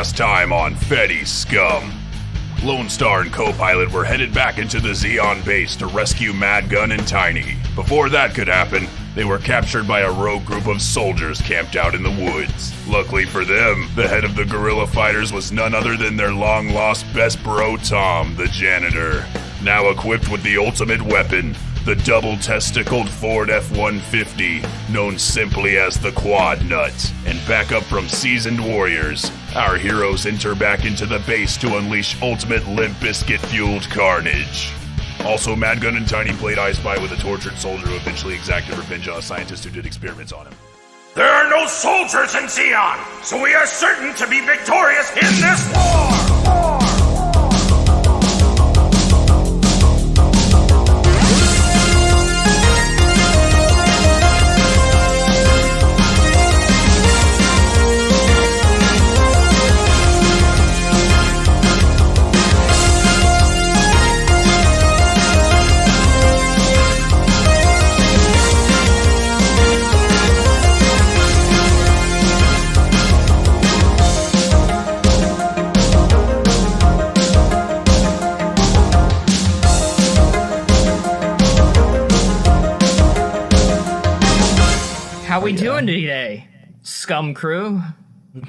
last time on Feddie Scum. Lone Star and co-pilot were headed back into the Zeon base to rescue Mad Gun and Tiny. Before that could happen, they were captured by a rogue group of soldiers camped out in the woods. Luckily for them, the head of the guerrilla fighters was none other than their long-lost best bro Tom, the janitor. Now equipped with the ultimate weapon, the double-testicled Ford F-150, known simply as the Quad Nut, and backup from seasoned warriors, our heroes enter back into the base to unleash ultimate Limp Bizkit-fueled carnage. Also, Mad Gun and Tiny played I Spy with a tortured soldier who eventually exacted revenge on a scientist who did experiments on him. There are no soldiers in Zeon, so we are certain to be victorious in this war! How we doing today, Scum Crew?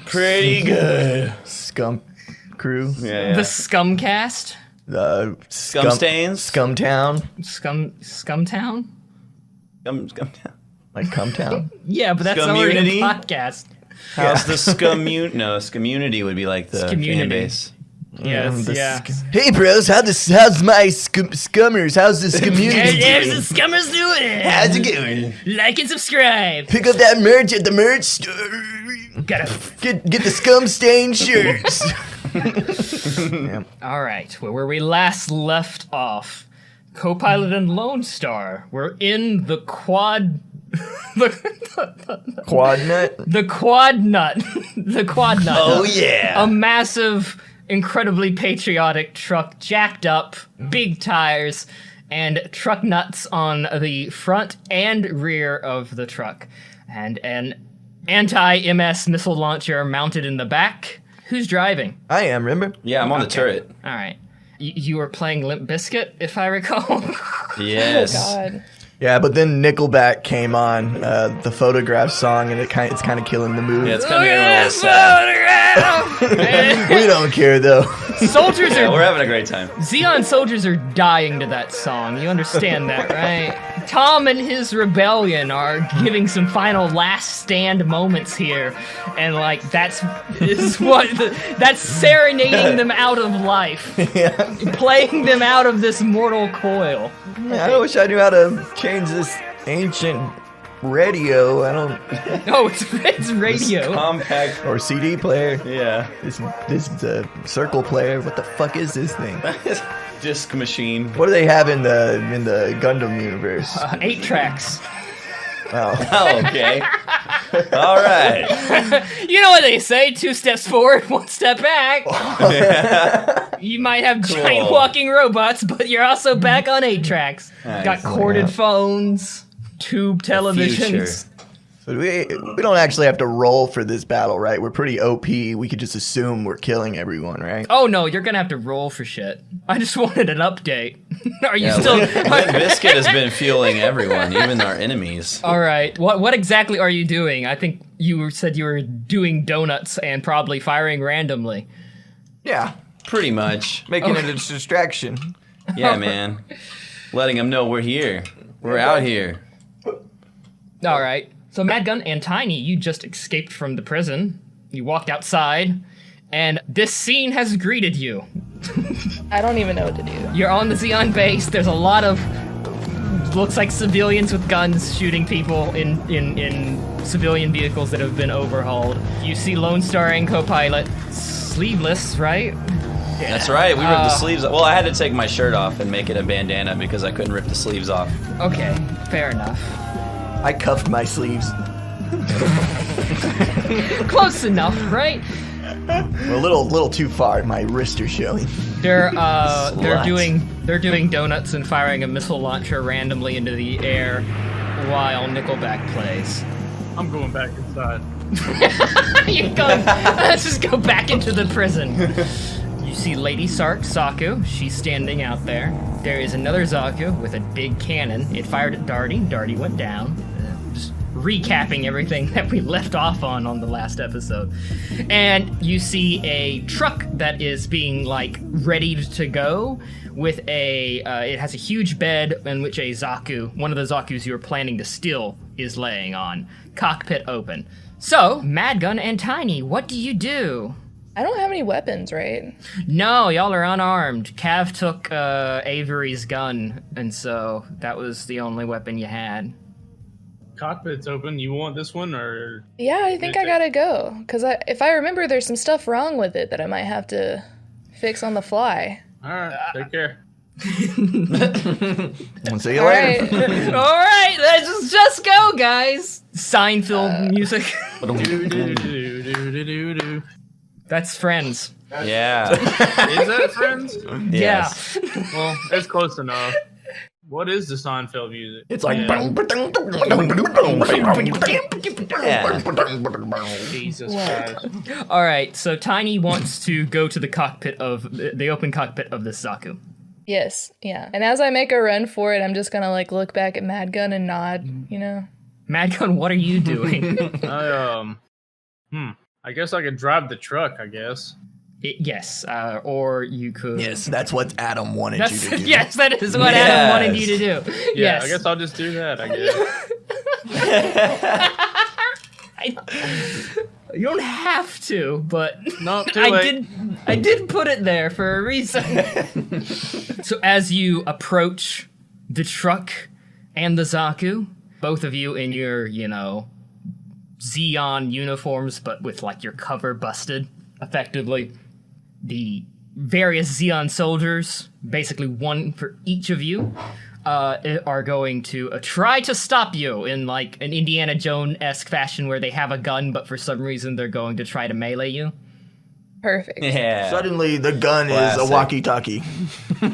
Pretty good. Scum crew. Yeah. The Scumcast? The Scum stains? Scumtown. Scumtown? Scum Like Cumtown. Yeah, but that's already Scumunity? a podcast. How's the Scumunity would be like the Scumunity. fan base. Yes, The yeah. Hey bros, how's my scummers? How's the community Hey, there's doing? the Scummers doing How's it. it going? Like and subscribe. Pick up that merch at the merch store. Gotta. Get the scum stained shirts. All right, where we last left off, Co-Pilot and Lone Star were in the quad. Quad nut. The Quad Nut. The Quad Nut. Oh yeah. A massive, incredibly patriotic truck, jacked up, big tires, and truck nuts on the front and rear of the truck, and an anti-MS missile launcher mounted in the back. Who's driving? I am. Remember? Yeah, I'm on the Okay. turret. All right. You were playing Limp Bizkit, if I recall. Yes. Oh God. Yeah, but then Nickelback came on, the Photograph song, and it's kind of killing the mood. Yeah, it's Look kind of getting a at little that sad. photograph! We don't care though. Soldiers Yeah, we're are having a great time. Zeon soldiers are dying to that song. You understand that, right? Tom and his rebellion are giving some final last stand moments here, and like that's serenading them out of life, playing them out of this mortal coil. I wish I knew how to change this ancient radio. I don't. Oh, it's radio. Compact. Or CD player. Yeah. This circle player. What the fuck is this thing? Disc machine. What do they have in the Gundam universe? 8 tracks. Oh. Oh, okay. All right. You know what they say, 2 steps forward, 1 step back. You might have giant Cool. walking robots, but you're also back on 8 tracks. Nice. Got corded Yeah. phones, tube televisions. So we don't actually have to roll for this battle, right? We're pretty OP. We could just assume we're killing everyone, right? Oh no, you're gonna have to roll for shit. I just wanted an update. Are you Yeah, still... Limp Bizkit has been fueling everyone, even our enemies. Alright, what exactly are you doing? I think you said you were doing donuts and probably firing randomly. Yeah. Pretty much. Making it a distraction. Yeah, man. Letting them know we're here. We're out here. Alright, so Mad Gun and Tiny, you just escaped from the prison. You walked outside, and this scene has greeted you. I don't even know what to do. You're on the Zeon base, there's a lot of, looks like civilians with guns shooting people in civilian vehicles that have been overhauled. You see Lone Star and Co-Pilot, sleeveless, right? That's right. We ripped the sleeves off. Well, I had to take my shirt off and make it a bandana because I couldn't rip the sleeves off. Okay, fair enough. I cuffed my sleeves. Close enough, right? A little too far. My wrists are showing. They're Slut. doing donuts and firing a missile launcher randomly into the air while Nickelback plays. I'm going back inside. You're going. Let's just go back into the prison. You see Lady Sark, Zaku. She's standing out there. There is another Zaku with a big cannon. It fired at Darty. Darty went down. Just recapping everything that we left off on the last episode. And you see a truck that is being, like, ready to go with a... it has a huge bed in which a Zaku, one of the Zakus you were planning to steal, is laying on. Cockpit open. So, Madgun and Tiny, what do you do? I don't have any weapons, right? No, y'all are unarmed. Cav took Avery's gun, and so that was the only weapon you had. Cockpit's open. You want this one, or? Yeah, I think I gotta go. Because if I remember, there's some stuff wrong with it that I might have to fix on the fly. All right, take care. We'll see you All later. right. All right, let's just go, guys. Seinfeld music. Do. That's Friends. Yeah. Is that Friends? Yes. Well, it's close enough. What is the Seinfeld music? It's like. Jesus What? Christ. All right, so Tiny wants to go to the cockpit of the open cockpit of the Zaku. Yes, yeah. And as I make a run for it, I'm just gonna like look back at Madgun and nod, you know? Madgun, what are you doing? I guess I could drive the truck, I guess. Yes, or you could. Yes, that's what Adam wanted you to do. Yes, that is what Adam wanted you to do. Yeah, Yes. I guess I'll just do that, I guess. You don't have to, but No, too late. I did put it there for a reason. So as you approach the truck and the Zaku, both of you in your, Zeon uniforms, but with like your cover busted, effectively. The various Zeon soldiers, basically one for each of you, are going to try to stop you in like an Indiana Jones-esque fashion where they have a gun, but for some reason they're going to try to melee you. Perfect. Yeah. Suddenly, the gun is Classic. a walkie-talkie.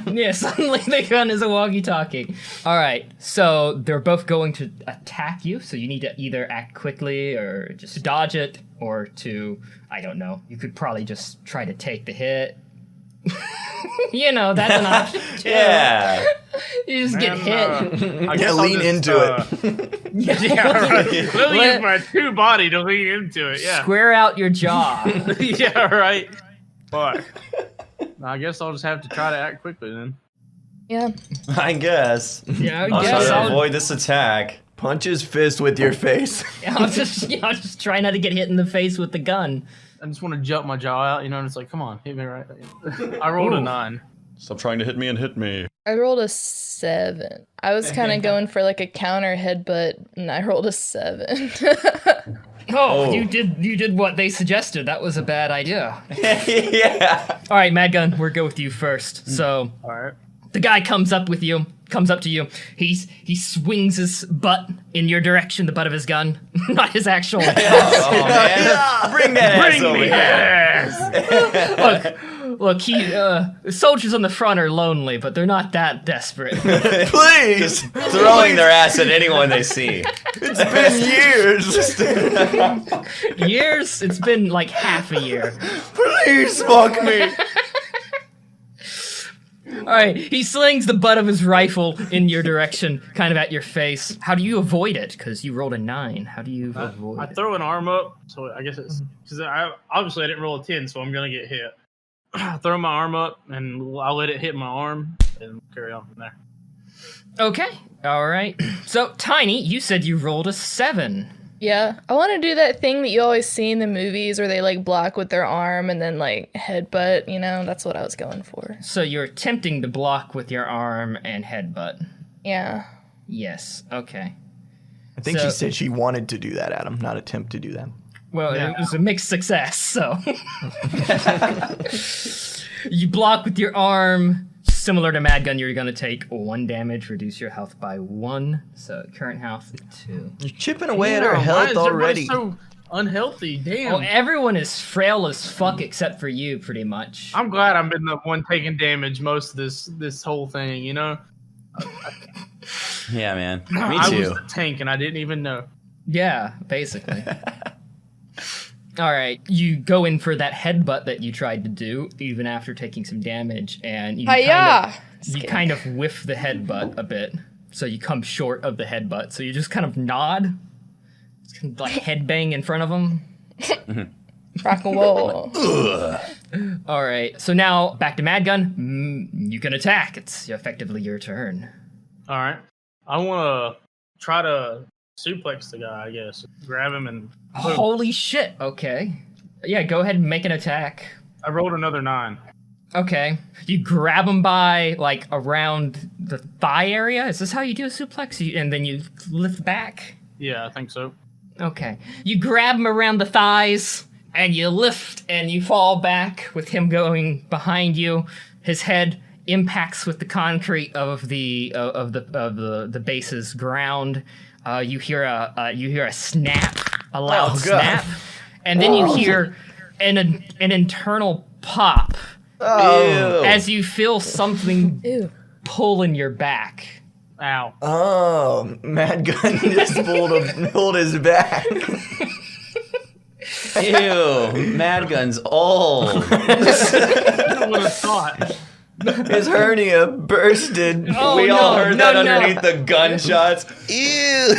Yeah, suddenly the gun is a walkie-talkie. All right, so they're both going to attack you, so you need to either act quickly or just dodge it, or to, I don't know, you could probably just try to take the hit. That's an option too. Yeah. You just get hit. I guess I'll lean into it. Yeah, right. Let me use my true body to lean into it, yeah. Square out your jaw. Yeah, right. Fuck. I guess I'll just have to try to act quickly then. Yeah. I guess. Yeah, I I'll guess try to I'll avoid this attack. Punch his fist with your face. I'll just try not to get hit in the face with the gun. I just want to jump my jaw out, and it's like, come on, hit me right. I rolled a 9. Stop trying to hit me and hit me. I rolled a 7. I was kind of going for like a counter headbutt, and I rolled a 7. Oh, you did what they suggested. That was a bad idea. Yeah. All right, Madgun, we'll go with you first. So, All right. the guy comes up to you. He swings his butt in your direction, the butt of his gun, not his actual. Oh man. Bring that ass over here. Look, soldiers on the front are lonely, but they're not that desperate. Please! Throwing their ass at anyone they see. It's been years! Years? It's been like half a year. Please fuck me! All right, he slings the butt of his rifle in your direction, kind of at your face. How do you avoid it? Because you rolled a 9. How do you avoid I it? throw an arm up, so I guess it's because obviously I didn't roll a 10, so I'm gonna get hit. I throw my arm up and I'll let it hit my arm and carry on from there. Okay, all right. So, Tiny, you said you rolled a 7. Yeah. I want to do that thing that you always see in the movies where they like block with their arm and then like headbutt, That's what I was going for. So you're attempting to block with your arm and headbutt. Yeah. Yes, okay. I think So- she said she wanted to do that, Adam, not attempt to do that. Well, it was a mixed success, so. You block with your arm. Similar to Madgun, you're going to take 1 damage, reduce your health by 1. So current health 2. You're chipping away at Damn, our why health is everybody already. so unhealthy? Damn. Well, everyone is frail as fuck except for you, pretty much. I'm glad I've been the one taking damage most of this whole thing, Yeah, man. Me I was too. the tank and I didn't even know. Yeah, basically. All right, you go in for that headbutt that you tried to do, even after taking some damage, and you kind of whiff the headbutt a bit, so you come short of the headbutt. So you just kind of nod, just kind of like headbang in front of him. Rock and roll. All right, so now back to Mad Gun. You can attack. It's effectively your turn. All right. I want to try to suplex the guy, I guess. Grab him and... boom. Holy shit. Okay. Yeah, go ahead and make an attack. I rolled another 9. Okay. You grab him by, like, around the thigh area? Is this how you do a suplex? And then you lift back? Yeah, I think so. Okay. You grab him around the thighs, and you lift, and you fall back with him going behind you. His head impacts with the concrete of the base's ground. You hear a snap, a loud snap, and then you hear an internal pop as you feel something pull in your back. Ow. Oh, Mad Gun just pulled his back. Ew, Mad Gun's old. I would have thought. His hernia bursted. Oh, We all heard that no. underneath the gunshots. Ew.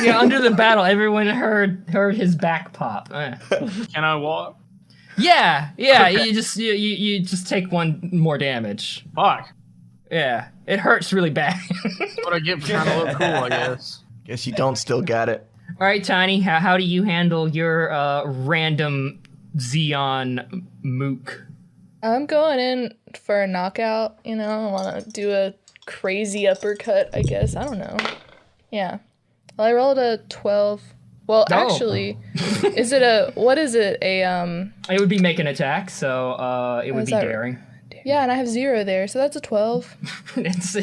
Yeah, under the battle, everyone heard his back pop. Can I walk? Yeah. You just take one more damage. Fuck. Yeah, it hurts really bad. That's what I get for trying to look cool, I guess. Guess you don't still got it. All right, Tiny, how do you handle your random Zeon mook? I'm going in for a knockout, I want to do a crazy uppercut, I guess. I don't know. Yeah. Well, I rolled a 12. Well, actually, what is it? It would be make an attack, so it would be daring. Yeah, and I have 0 there, so that's a 12. It's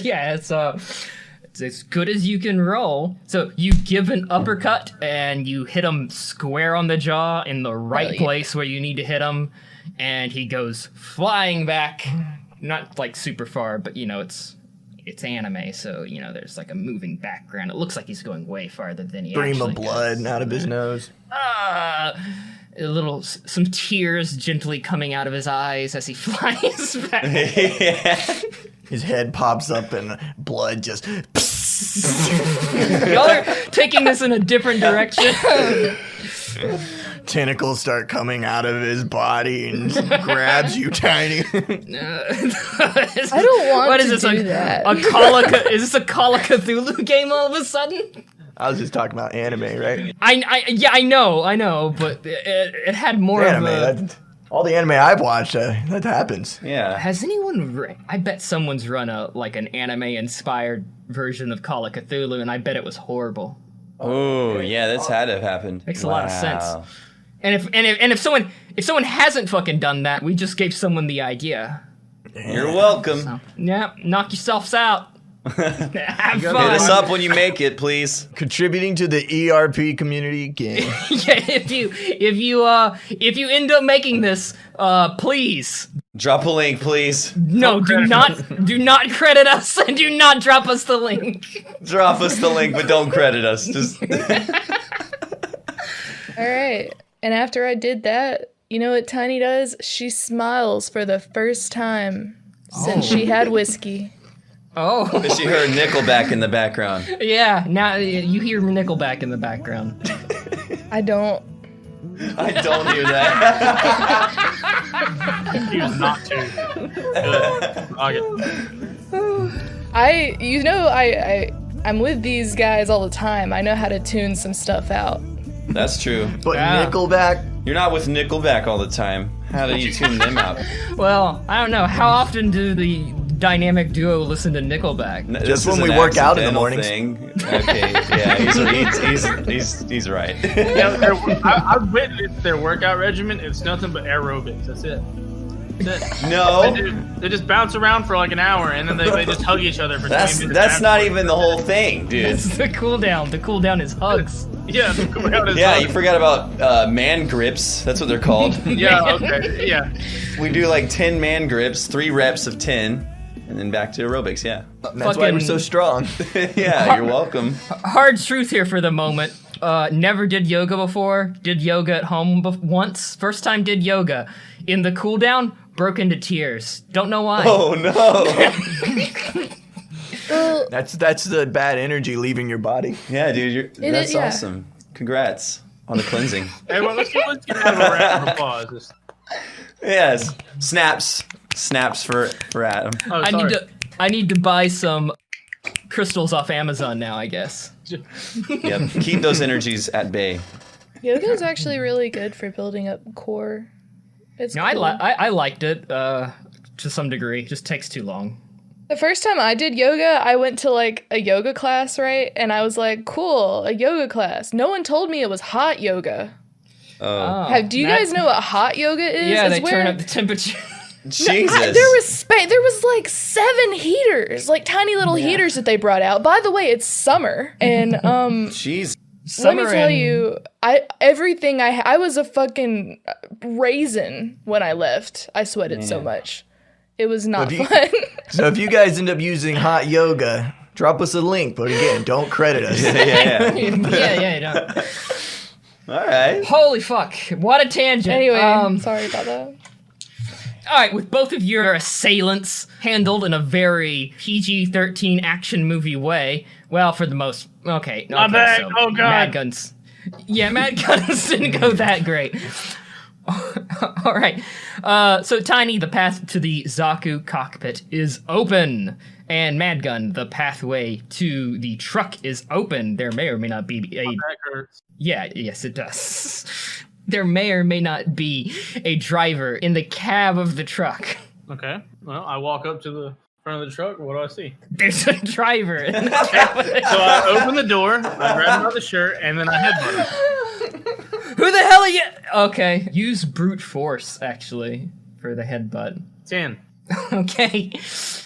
as good as you can roll. So you give an uppercut, and you hit him square on the jaw in the right place where you need to hit him, and he goes flying back, not like super far, but it's anime, so there's like a moving background. It looks like he's going way farther than he Stream actually of blood goes. out of his nose. Some tears gently coming out of his eyes as he flies back. His head pops up and blood just. Y'all are taking this in a different direction. Tentacles start coming out of his body and grabs you, Tiny. I don't want to do that. Is this a Call of Cthulhu game all of a sudden? I was just talking about anime, right? I know, but it had more Anime. of a... All the anime I've watched, that happens. Yeah. Has anyone... I bet someone's run an anime-inspired version of Call of Cthulhu, and I bet it was horrible. Oh, yeah, that's had to have happened. Makes a lot of sense. And if someone hasn't fucking done that, we just gave someone the idea. You're welcome. So, yeah, knock yourselves out. Have Hit fun. us up when you make it, please. Contributing to the ERP community game. Yeah, if you end up making this, please Drop a link, please. no, do not credit us and do not drop us the link. Drop us the link, but don't credit us. Just All right. And after I did that, you know what Tiny does? She smiles for the first time since she had whiskey. Oh, she heard Nickelback in the background. yeah. Now you hear Nickelback in the background. I don't. I don't hear that. He was not too good. I'm with these guys all the time. I know how to tune some stuff out. That's true. But Yeah. Nickelback, You're not with Nickelback all the time. How do you tune them out? Well, I don't know. How often do the dynamic duo listen to Nickelback? Just This when is we an work out in the accidental mornings. thing. Okay, yeah, he's right. Yeah, I've witnessed their workout regimen. It's nothing but aerobics. That's it. No, They just bounce around for like an hour, and then they just hug each other for 20 minutes. that's not afterwards. even the whole thing, dude. It's the cooldown. The cooldown is hugs. Yeah, the cooldown is Yeah, up. you forgot about man grips. That's what they're called. Yeah, okay, yeah. We do like 10 man grips, 3 reps of 10, and then back to aerobics. Yeah, that's why we're so strong. yeah, you're welcome. Hard truth here for the moment. never did yoga before. Did yoga at home once. First time did yoga. In the cooldown, broke into tears. Don't know why. Oh no. That's the bad energy leaving your body. Yeah, dude, that's yeah. awesome. Congrats on the cleansing. Hey, well, let's get kind of a round of applause. Yes. Snaps for Adam. Oh, I sorry. need to buy some crystals off Amazon now, I guess. Yep. Keep those energies at bay. Yoga is actually really good for building up core. It's No, cool. I liked it to some degree. It just takes too long. The first time I did yoga, I went to like a yoga class, right? And I was like, cool, a yoga class. No one told me it was hot yoga. Oh. Do you guys know what hot yoga is? Yeah, It's they turn up the temperature. Jesus. There was like 7 heaters, like tiny little heaters that they brought out. By the way, it's summer, and Jeez. let me Summer tell and- you, I was a fucking raisin when I left. I sweated so much. It was not If you- fun. So if you guys end up using hot yoga, drop us a link. But again, don't credit us. Yeah. yeah, you know. All right. Holy fuck! What a tangent. Anyway, all sorry about that. right, with both of your assailants handled in a very PG-13 action movie way. Well, for the most, okay. My bag. Oh, God. Mad guns. Yeah, mad guns didn't go that great. All right. So, Tiny, the path to the Zaku cockpit is open. And Madgun, the pathway to the truck is open. There may or may not be a... That hurts. Yeah, yes, it does. There may or may not be a driver in the cab of the truck. Okay. Well, I walk up to the front of the truck. What do I see? There's a driver in the cab of the So I open the door, I grab him by the shirt, and then I headbutt him. Who the hell are you? Okay, use brute force, actually, for the headbutt. 10. Okay.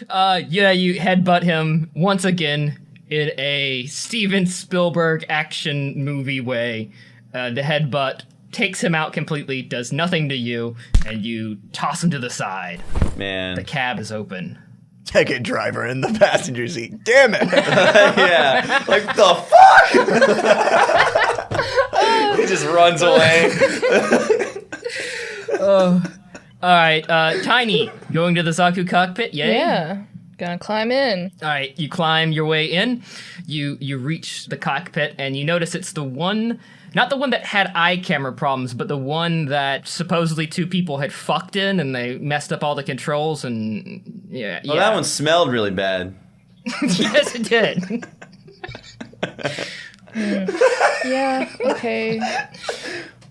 Yeah, you headbutt him once again in a Steven Spielberg action movie way. The headbutt takes him out completely, does nothing to you, and you toss him to the side. Man. The cab is open. Second driver in the passenger seat. Damn it. Yeah. Like the fuck? He just runs away. All right, Tiny, going to the Zaku cockpit, yay? Yeah, gonna climb in. All right, you climb your way in. You reach the cockpit, and you notice it's the one, not the one that had eye camera problems, but the one that supposedly 2 people had fucked in, and they messed up all the controls, and yeah. Well, that one smelled really bad. Yes, it did. Yeah, okay.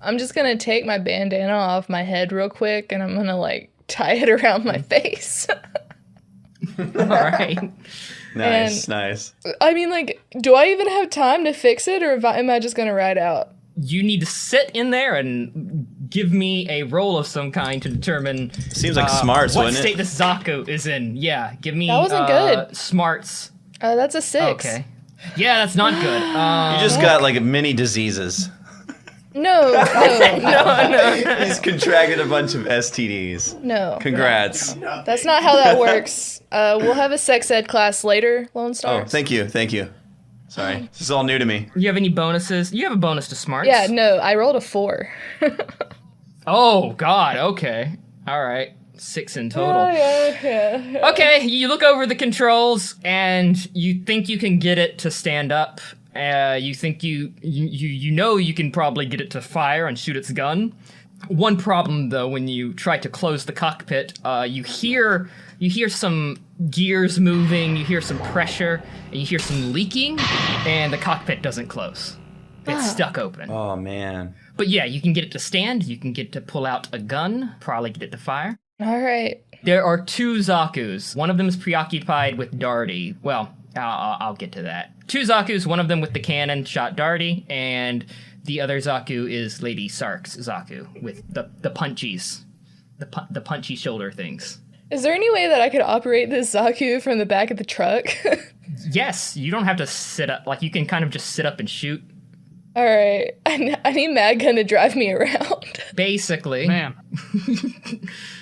I'm just gonna take my bandana off my head real quick, and I'm gonna like tie it around my face. All right. Nice, And- nice. I mean, like, do I even have time to fix it, or am I just gonna ride out? You need to sit in there and give me a roll of some kind to determine. Seems like smarts, what wouldn't state it? this Zaku is in. Yeah, give me. That wasn't good. Smarts. That's a 6. Okay. Yeah, that's not good. You just got like mini diseases. No, He's contracted a bunch of STDs. no. Congrats. That's not how that works. We'll have a sex ed class later, Lone Star. Oh, thank you. Sorry. This is all new to me. You have any bonuses? You have a bonus to smarts. Yeah, no, I rolled a 4. Oh God. Okay. All right. 6 in total. Oh, yeah. Okay. You look over the controls and you think you can get it to stand up. You think you know you can probably get it to fire and shoot its gun. One problem though, when you try to close the cockpit, you hear some gears moving, you hear some pressure, and you hear some leaking, and the cockpit doesn't close. It's stuck open. Oh man. But yeah, you can get it to stand, you can get it to pull out a gun, probably get it to fire. All right. There are 2 Zakus. One of them is preoccupied with Darty. Well, I'll get to that. 2 Zakus, one of them with the cannon shot Darty, and the other Zaku is Lady Sark's Zaku with the punchies. The punchy shoulder things. Is there any way that I could operate this Zaku from the back of the truck? Yes, you don't have to sit up. Like, you can kind of just sit up and shoot. All right. I need Madgun to drive me around. Basically. Man.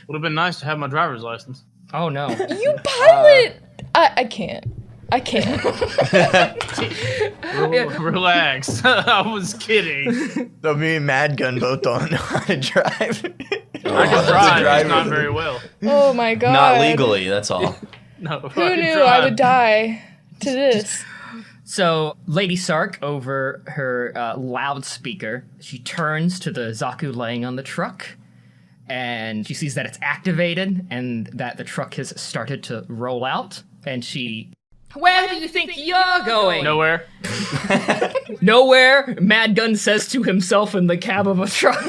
Would have been nice to have my driver's license. Oh, no. You pilot! I can't. I can't. Relax. I was kidding. So me and Mad Gun both don't know how to drive. I can drive, just not very well. Oh my god. Not legally, that's all. No, Who knew I would die to this? So, Lady Sark, over her loudspeaker, she turns to the Zaku laying on the truck, and she sees that it's activated and that the truck has started to roll out, and she... Where do you think you're going? Nowhere. Nowhere, Mad Gun says to himself in the cab of a truck.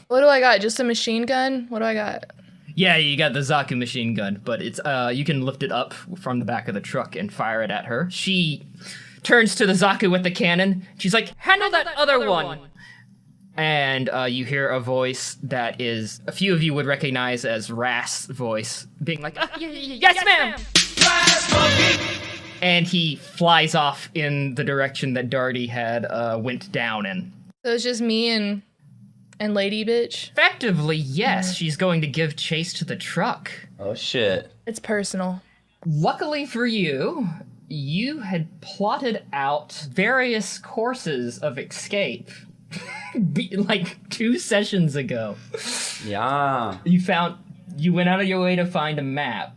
What do I got? Just a machine gun? What do I got? Yeah, you got the Zaku machine gun, but it's you can lift it up from the back of the truck and fire it at her. She turns to the Zaku with the cannon. She's like, handle that other one. And you hear a voice that is, a few of you would recognize as Rast's voice, being like, yes, ma'am! And he flies off in the direction that Darty had went down in. So it's just me and Lady Bitch? Effectively, yes, she's going to give chase to the truck. Oh shit. It's personal. Luckily for you, you had plotted out various courses of escape like 2 sessions ago. Yeah. You went out of your way to find a map.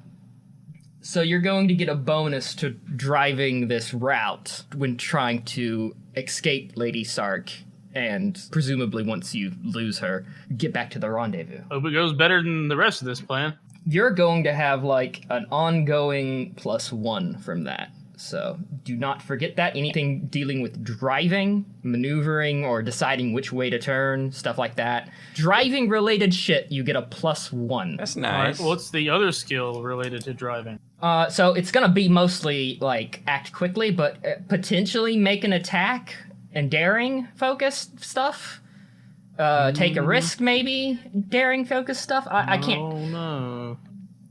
So you're going to get a bonus to driving this route when trying to escape Lady Sark, and presumably once you lose her, get back to the rendezvous. Hope it goes better than the rest of this plan. You're going to have like an ongoing +1 from that. So do not forget that. Anything dealing with driving, maneuvering, or deciding which way to turn, stuff like that. Driving related shit, you get a +1. That's All nice. right, what's the other skill related to driving? So it's gonna be mostly like act quickly, but potentially make an attack and daring focused stuff. Take a risk, maybe daring focused stuff. I can't. Oh no.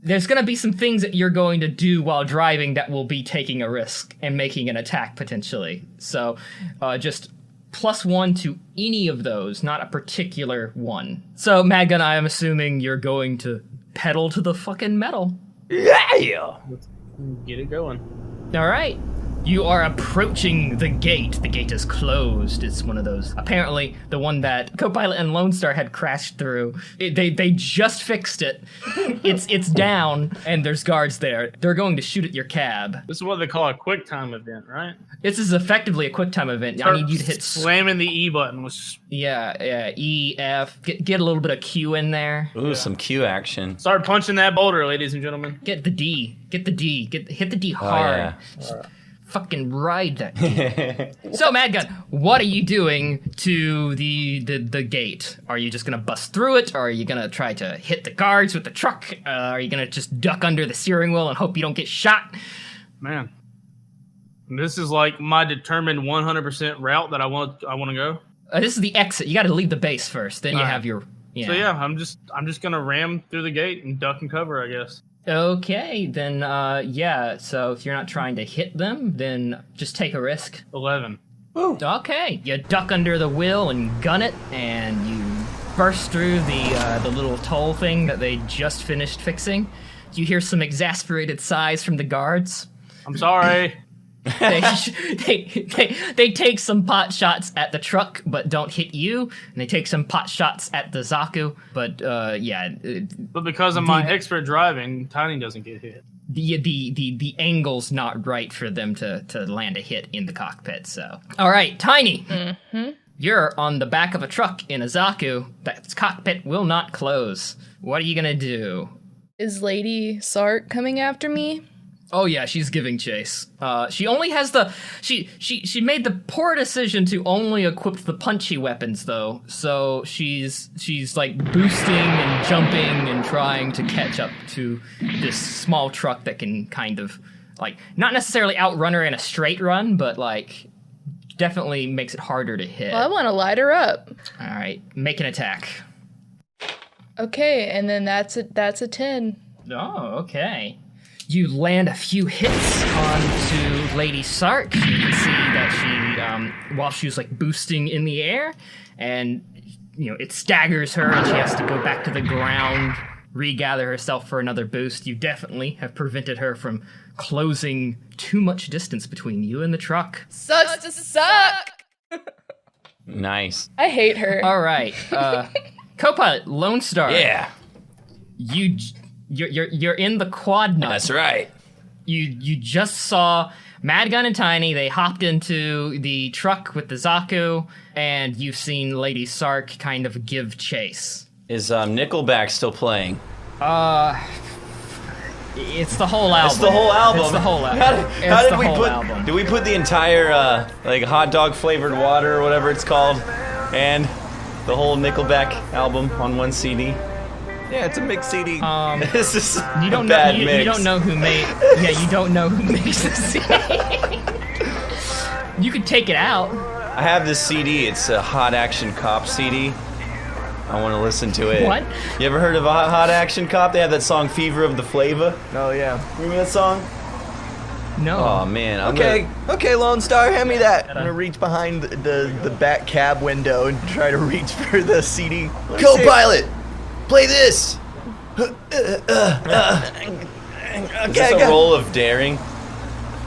There's gonna be some things that you're going to do while driving that will be taking a risk and making an attack potentially. So just +1 to any of those, not a particular one. So Mad Gun, I am assuming you're going to pedal to the fucking metal. Yeah. Get it going. All right. You are approaching the gate. The gate is closed. It's one of those. Apparently, the one that Copilot and Lone Star had crashed through. They just fixed it. It's down, and there's guards there. They're going to shoot at your cab. This is what they call a quick time event, right? This is effectively a quick time event. I need you to hit slamming the E button was E, F. Get a little bit of Q in there. Ooh, some Q action. start punching that boulder, ladies and gentlemen. Get the D. Hit the D hard. Oh, Fucking ride that D. So, Mad Gun, what are you doing to the gate? Are you just gonna bust through it, or are you gonna try to hit the guards with the truck? Are you gonna just duck under the steering wheel and hope you don't get shot? Man, this is like my determined 100% route that I want to go. This is the exit. You got to leave the base first. Then you All right. have your. Yeah. So yeah, I'm just gonna ram through the gate and duck and cover, I guess. Okay, then yeah. So if you're not trying to hit them, then just take a risk. 11. Okay, you duck under the wheel and gun it, and you burst through the little toll thing that they just finished fixing. You hear some exasperated sighs from the guards. I'm sorry. They take some pot shots at the truck, but don't hit you. And they take some pot shots at the Zaku, but yeah. But because of my expert driving, Tiny doesn't get hit. The angle's not right for them to land a hit in the cockpit. So, all right, Tiny. Mm-hmm. You're on the back of a truck in a Zaku. That cockpit will not close. What are you gonna do? Is Lady Sark coming after me? Oh yeah, she's giving chase. She only has she made the poor decision to only equip the punchy weapons though. So she's like boosting and jumping and trying to catch up to this small truck that can kind of like not necessarily outrun her in a straight run, but like definitely makes it harder to hit. Well, I want to light her up. All right, make an attack. Okay, and then that's a 10. Oh, okay. You land a few hits onto Lady Sark. You can see that she, while she was like boosting in the air, and you know it staggers her, and she has to go back to the ground, regather herself for another boost. You definitely have prevented her from closing too much distance between you and the truck. Sucks to suck. Nice. I hate her. All right, co-pilot Lone Star. Yeah, You're in the quad nut. that's right. You just saw Mad Gun and Tiny. They hopped into the truck with the Zaku, and you've seen Lady Sark kind of give chase. Is Nickelback still playing? It's the whole album. It's the whole album. It's the whole album. How did we put? Did we put the entire like hot dog flavored water or whatever it's called, and the whole Nickelback album on one CD? Yeah, it's a mixed CD. This is You don't a know. bad You mix. don't know who made. Yeah, you don't know who makes the CD. You could take it out. I have this CD. It's a Hot Action Cop CD. I want to listen to it. What? You ever heard of a Hot Action Cop? They have that song "Fever of the Flava." Oh yeah. Remember that song? No. Oh man. Okay, Lone Star, hand me that. I'm gonna reach behind the back cab window and try to reach for the CD. Co-pilot, play this. Is this a roll of daring?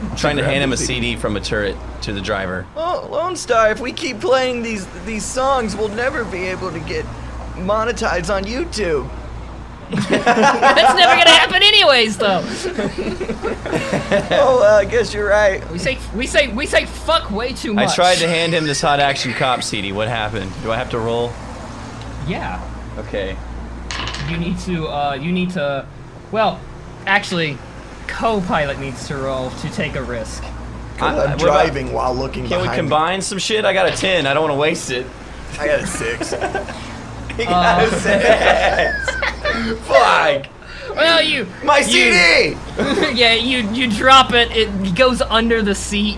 I'm trying to hand him a CD from a turret to the driver. Oh, Lone Star, if we keep playing these songs, we'll never be able to get monetized on YouTube. That's never gonna happen anyways, though. Oh, I guess you're right. We say fuck way too much. I tried to hand him this Hot Action Cop CD. What happened? Do I have to roll? Yeah. Okay. You need to. Well, actually, co-pilot needs to roll to take a risk. I'm what about- driving while looking Can we behind me. combine some shit? I got a 10. I don't want to waste it. I got a 6. He got a 6. Fuck. Well, My CD! yeah, you drop it. It goes under the seat,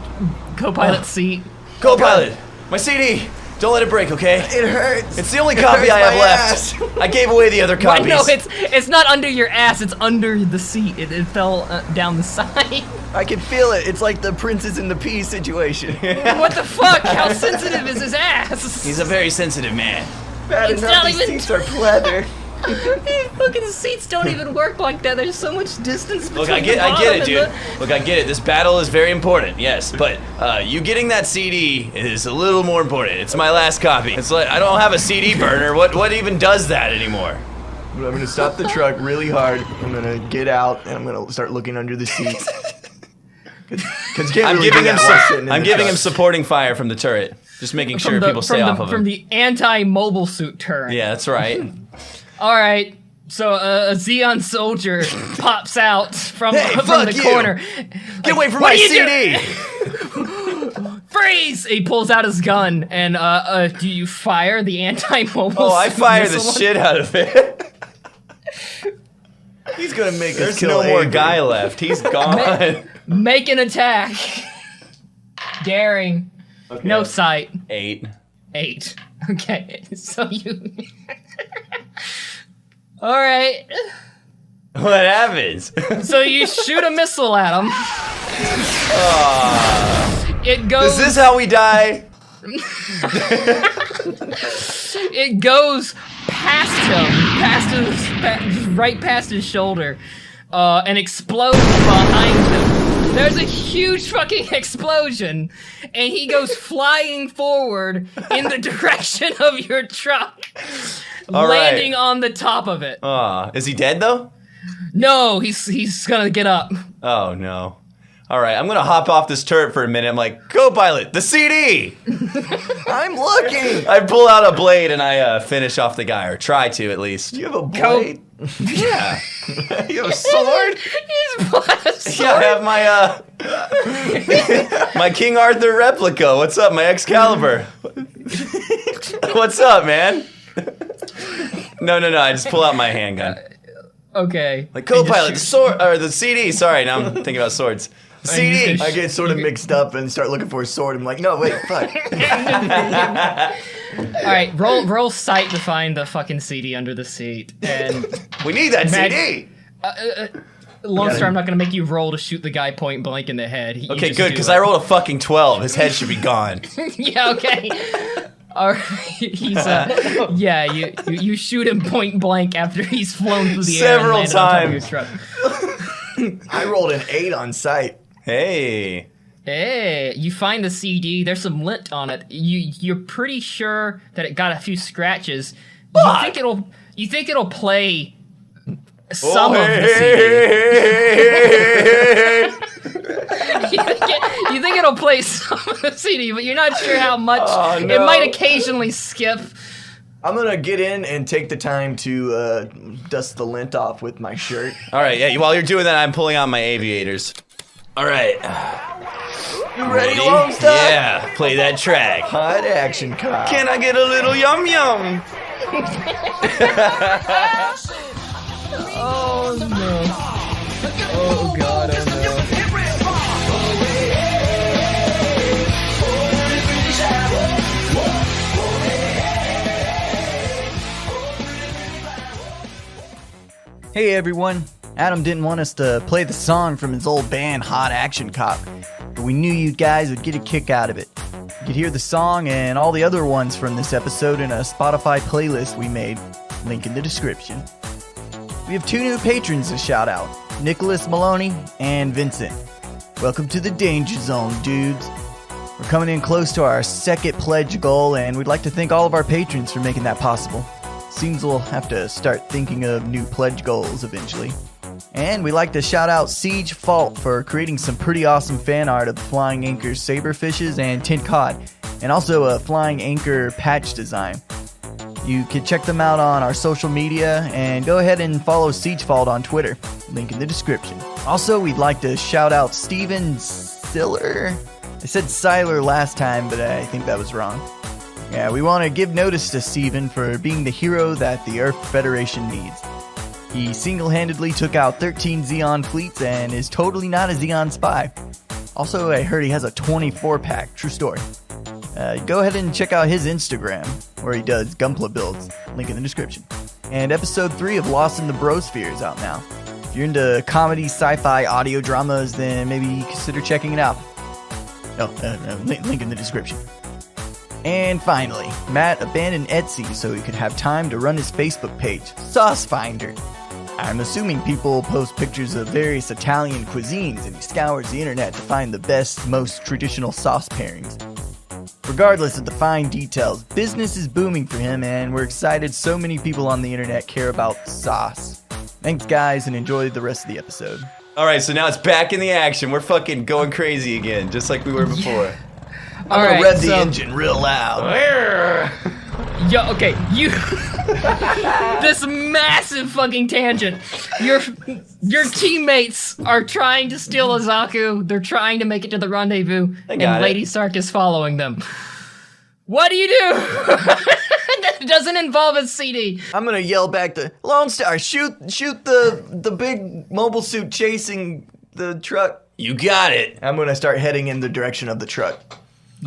co-pilot seat. Co-pilot, my CD. Don't let it break, okay? It hurts. It's the only It copy hurts I have my left. ass. I gave away the other Wait, copies. no, it's not under your ass. It's under the seat. It fell down the side. I can feel it. It's like the Princess and the Pea situation. What the fuck? How sensitive is his ass? He's a very sensitive man. Bad It's enough not these even- seats are pleather. These fucking seats don't even work like that. There's so much distance between Look, I the get bottom it, and dude. the- Look, I get it. This battle is very important, yes, but you getting that CD is a little more important. It's my last copy. It's like I don't have a CD burner. What even does that anymore? I'm gonna stop the truck really hard. I'm gonna get out and I'm gonna start looking under the seats. Cause you can't I'm really giving do him that while sitting in the truck. supporting fire from the turret, just making sure people stay off of from him. the anti-mobile suit turret. Yeah, that's right. All right. So a Zeon soldier pops out from Hey, from fuck the you. corner. Get away from "What my are you CD! Freeze! He pulls out his gun and do you fire the anti-mobile? Oh, I suit fire the missile? shit out of it. He's gonna make us There's kill no more Avery. guy left. He's gone. Make an attack. Daring. No sight. 8. 8. Okay. So you. All right. What happens? So you shoot a missile at him. It goes. Is this how we die? It goes past him, just right past his shoulder, and explodes behind him. There's a huge fucking explosion, and he goes flying forward in the direction of your truck, All right. landing on the top of it. Is he dead though? No, he's gonna get up. Oh no. All right, I'm gonna hop off this turret for a minute. I'm like, co-pilot, the CD! I'm looking. I pull out a blade and I finish off the guy, or try to at least. You have a blade? Yeah. You have a sword? He's bought a sword. Yeah, I have my my King Arthur replica. What's up, my Excalibur? What's up, man? No, I just pull out my handgun. Okay. Like, co-pilot, the sword, or the CD. Sorry, now I'm thinking about swords. CD. just- I get sort of mixed up and start looking for a sword. I'm like, no, wait, fuck. All right, roll sight to find the fucking CD under the seat. And We need that Mag- CD. Lone Star, I'm not gonna make you roll to shoot the guy point blank in the head. You Okay, just good, do because it. I rolled a fucking 12. His head should be gone. Yeah, okay. All right, he's yeah. You shoot him point blank after he's flown through the air and Several landed on top of your times. truck. I rolled an 8 on sight. Hey. Hey, you find the CD. There's some lint on it. You're pretty sure that it got a few scratches. You think it'll play some of the CD. You think it'll play some of the CD, but you're not sure how much. Oh, no. It might occasionally skip. I'm gonna get in and take the time to dust the lint off with my shirt. All right, yeah. While you're doing that, I'm pulling out my aviators. All right. You ready, Lone Star? Yeah, play that track. Hot action cop. Can I get a little yum yum? Oh no. Oh god, oh no. Hey everyone, Adam didn't want us to play the song from his old band Hot Action Cop, but we knew you guys would get a kick out of it. You could hear the song and all the other ones from this episode in a Spotify playlist we made, link in the description. We have 2 new patrons to shout out, Nicholas Maloney and Vincent. Welcome to the Danger Zone, dudes. We're coming in close to our 2nd pledge goal, and we'd like to thank all of our patrons for making that possible. Seems we'll have to start thinking of new pledge goals eventually. And we'd like to shout out Siege Fault for creating some pretty awesome fan art of the Flying Anchor Saberfishes and Tint Cod, and also a Flying Anchor patch design. You can check them out on our social media, and go ahead and follow Siege Fault on Twitter, link in the description. Also, we'd like to shout out Steven Siller. I said Siler last time, but I think that was wrong. Yeah, we want to give notice to Steven for being the hero that the Earth Federation needs. He single-handedly took out 13 Zeon fleets and is totally not a Zeon spy. Also, I heard he has a 24-pack, true story. Go ahead and check out his Instagram, where he does Gunpla builds, link in the description. And episode 3 of Lost in the Brosphere is out now. If you're into comedy, sci-fi, audio dramas, then maybe consider checking it out. Link in the description. And finally, Matt abandoned Etsy so he could have time to run his Facebook page, Sauce Finder. I'm assuming people post pictures of various Italian cuisines and he scours the internet to find the best, most traditional sauce pairings. Regardless of the fine details, business is booming for him and we're excited so many people on the internet care about sauce. Thanks guys and enjoy the rest of the episode. All right, so now it's back in the action. We're fucking going crazy again, just like we were before. I'm gonna rev the engine real loud. Yo, okay, you. This massive fucking tangent. Your teammates are trying to steal a Zaku. They're trying to make it to the rendezvous, and Lady Sark is following them. What do you do? That doesn't involve a CD. I'm gonna yell back to Lone Star, shoot the big mobile suit chasing the truck. You got it. I'm gonna start heading in the direction of the truck.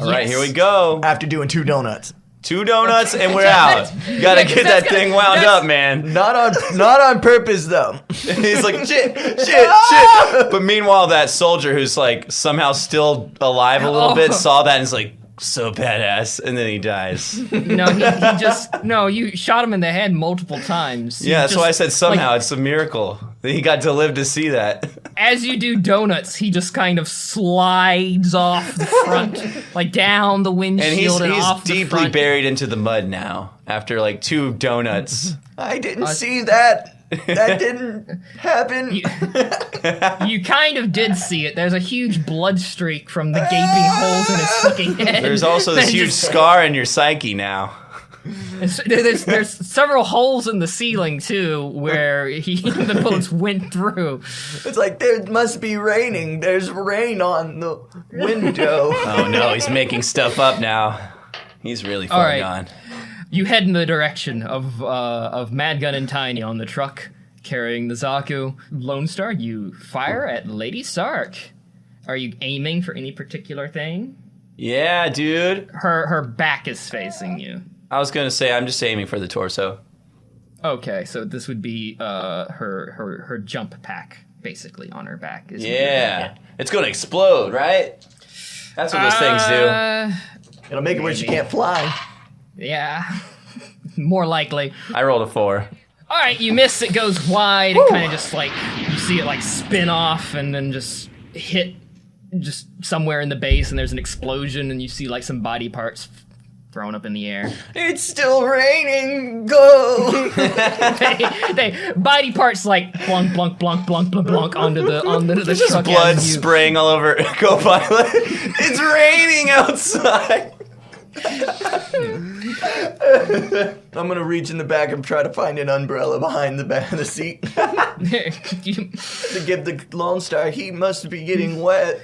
All right, here we go. After doing 2 donuts. 2 donuts and we're out. Gotta get that thing wound up, man. Not on purpose though. He's like, shit. But meanwhile, that soldier who's like somehow still alive a little bit saw that and is like, so badass, and then he dies. No, you shot him in the head multiple times. Yeah, that's why I said somehow. It's a miracle that he got to live to see that. As you do donuts, he just kind of slides off the front, like down the windshield and off the front. He's deeply buried into the mud now after like 2 donuts. I didn't see that. That didn't happen. You kind of did see it. There's a huge blood streak from the gaping holes in his fucking head. There's also this huge scar in your psyche now. There's several holes in the ceiling too where the bullets went through. It's like there must be raining. There's rain on the window. Oh no, he's making stuff up now. He's really far gone. You head in the direction of Mad Gun and Tiny on the truck carrying the Zaku. Lone Star, you fire at Lady Sark. Are you aiming for any particular thing? Yeah, dude. Her back is facing you. I was gonna say I'm just aiming for the torso. Okay, so this would be her jump pack basically on her back. Yeah, it's gonna explode, right? That's what those things do. It'll make it where she can't fly. Yeah, more likely. I rolled a 4. All right, you miss. It goes wide. It kind of just like you see it like spin off and then just hit just somewhere in the base, and there's an explosion, and you see like some body parts thrown up in the air. It's still raining. Go. they body parts like blunk, blunk, blunk, blunk, blunk, blunk onto the There's truck. just blood as you- spraying all over Copilot. It's raining outside. I'm gonna reach in the back and try to find an umbrella behind the back of the seat you, to give the Lone Star. He must be getting wet.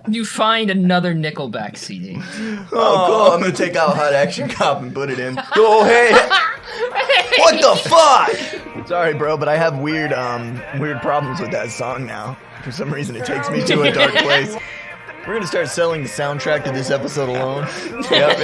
you find another Nickelback CD. Oh, cool. I'm gonna take out Hot Action Cop and put it in. Go ahead. What the fuck? Sorry, bro, but I have weird problems with that song now. For some reason, it takes me to a dark place. We're gonna start selling the soundtrack to this episode alone. Yep.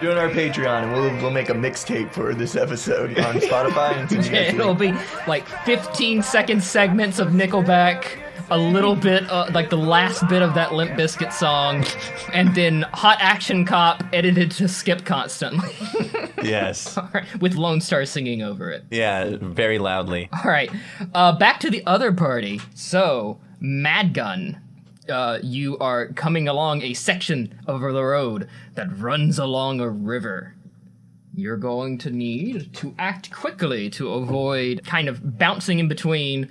Doing our Patreon, and we'll make a mixtape for this episode on Spotify. And send you guys It'll be like 15-second segments of Nickelback, a little bit, like the last bit of that Limp Bizkit song, and then Hot Action Cop edited to skip constantly. Yes. With Lone Star singing over it. Yeah, very loudly. All right, back to the other party. So, Mad Gun, you are coming along a section of the road that runs along a river. You're going to need to act quickly to avoid kind of bouncing in between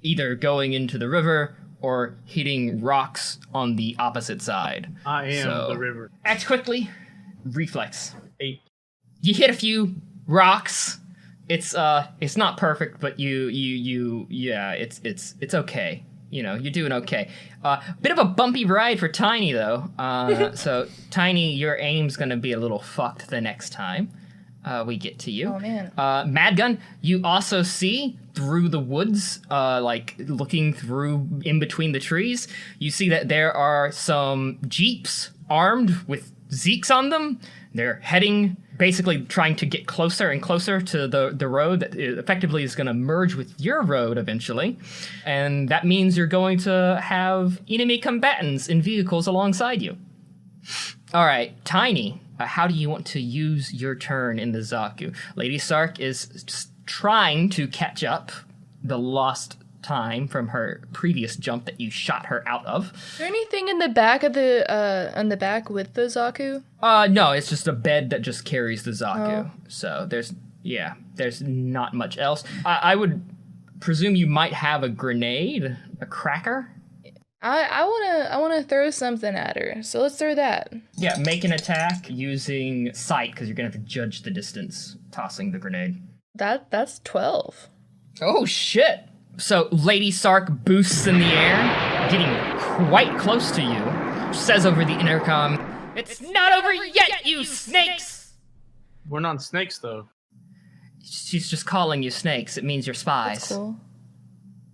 either going into the river or hitting rocks on the opposite side. I am the river. Act quickly, reflex. 8. You hit a few rocks. It's not perfect, but it's okay. You know, you're doing okay. Bit of a bumpy ride for Tiny, though. So, Tiny, your aim's gonna be a little fucked the next time we get to you. Oh, man. Mad Gun, you also see through the woods, like looking through in between the trees, you see that there are some jeeps armed with Zeeks on them. They're heading, basically trying to get closer and closer to the road that effectively is going to merge with your road eventually. And that means you're going to have enemy combatants in vehicles alongside you. All right, Tiny, how do you want to use your turn in the Zaku? Lady Sark is just trying to catch up the lost time from her previous jump that you shot her out of. Is there anything in the back of on the back with the Zaku? No, it's just a bed that just carries the Zaku. Oh. So there's not much else. I would presume you might have a grenade, a cracker. I wanna throw something at her. So let's throw that. Yeah, make an attack using sight because you're gonna have to judge the distance tossing the grenade. That's 12. Oh shit! So Lady Sark boosts in the air, getting quite close to you, says over the intercom, "It's not over yet, you snakes!" We're not snakes, though. She's just calling you snakes. It means you're spies. That's cool.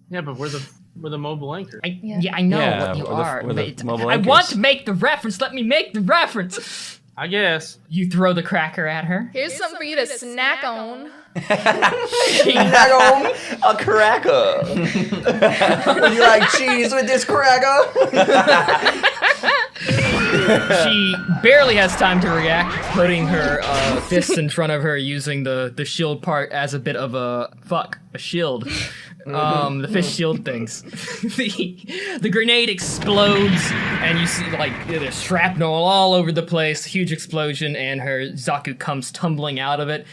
Yeah, but we're the mobile anchor. I know Yeah, what you we're the- are. we're the but mobile I anchors. want to make the reference. Let me make the reference. I guess. You throw the cracker at her. Here's something for you to snack on. A cracker. Would you like cheese with this cracker? She barely has time to react, putting her fists in front of her, using the shield part as a bit of a shield. The fist shield things. the grenade explodes, and you see like there's shrapnel all over the place. Huge explosion, and her Zaku comes tumbling out of it.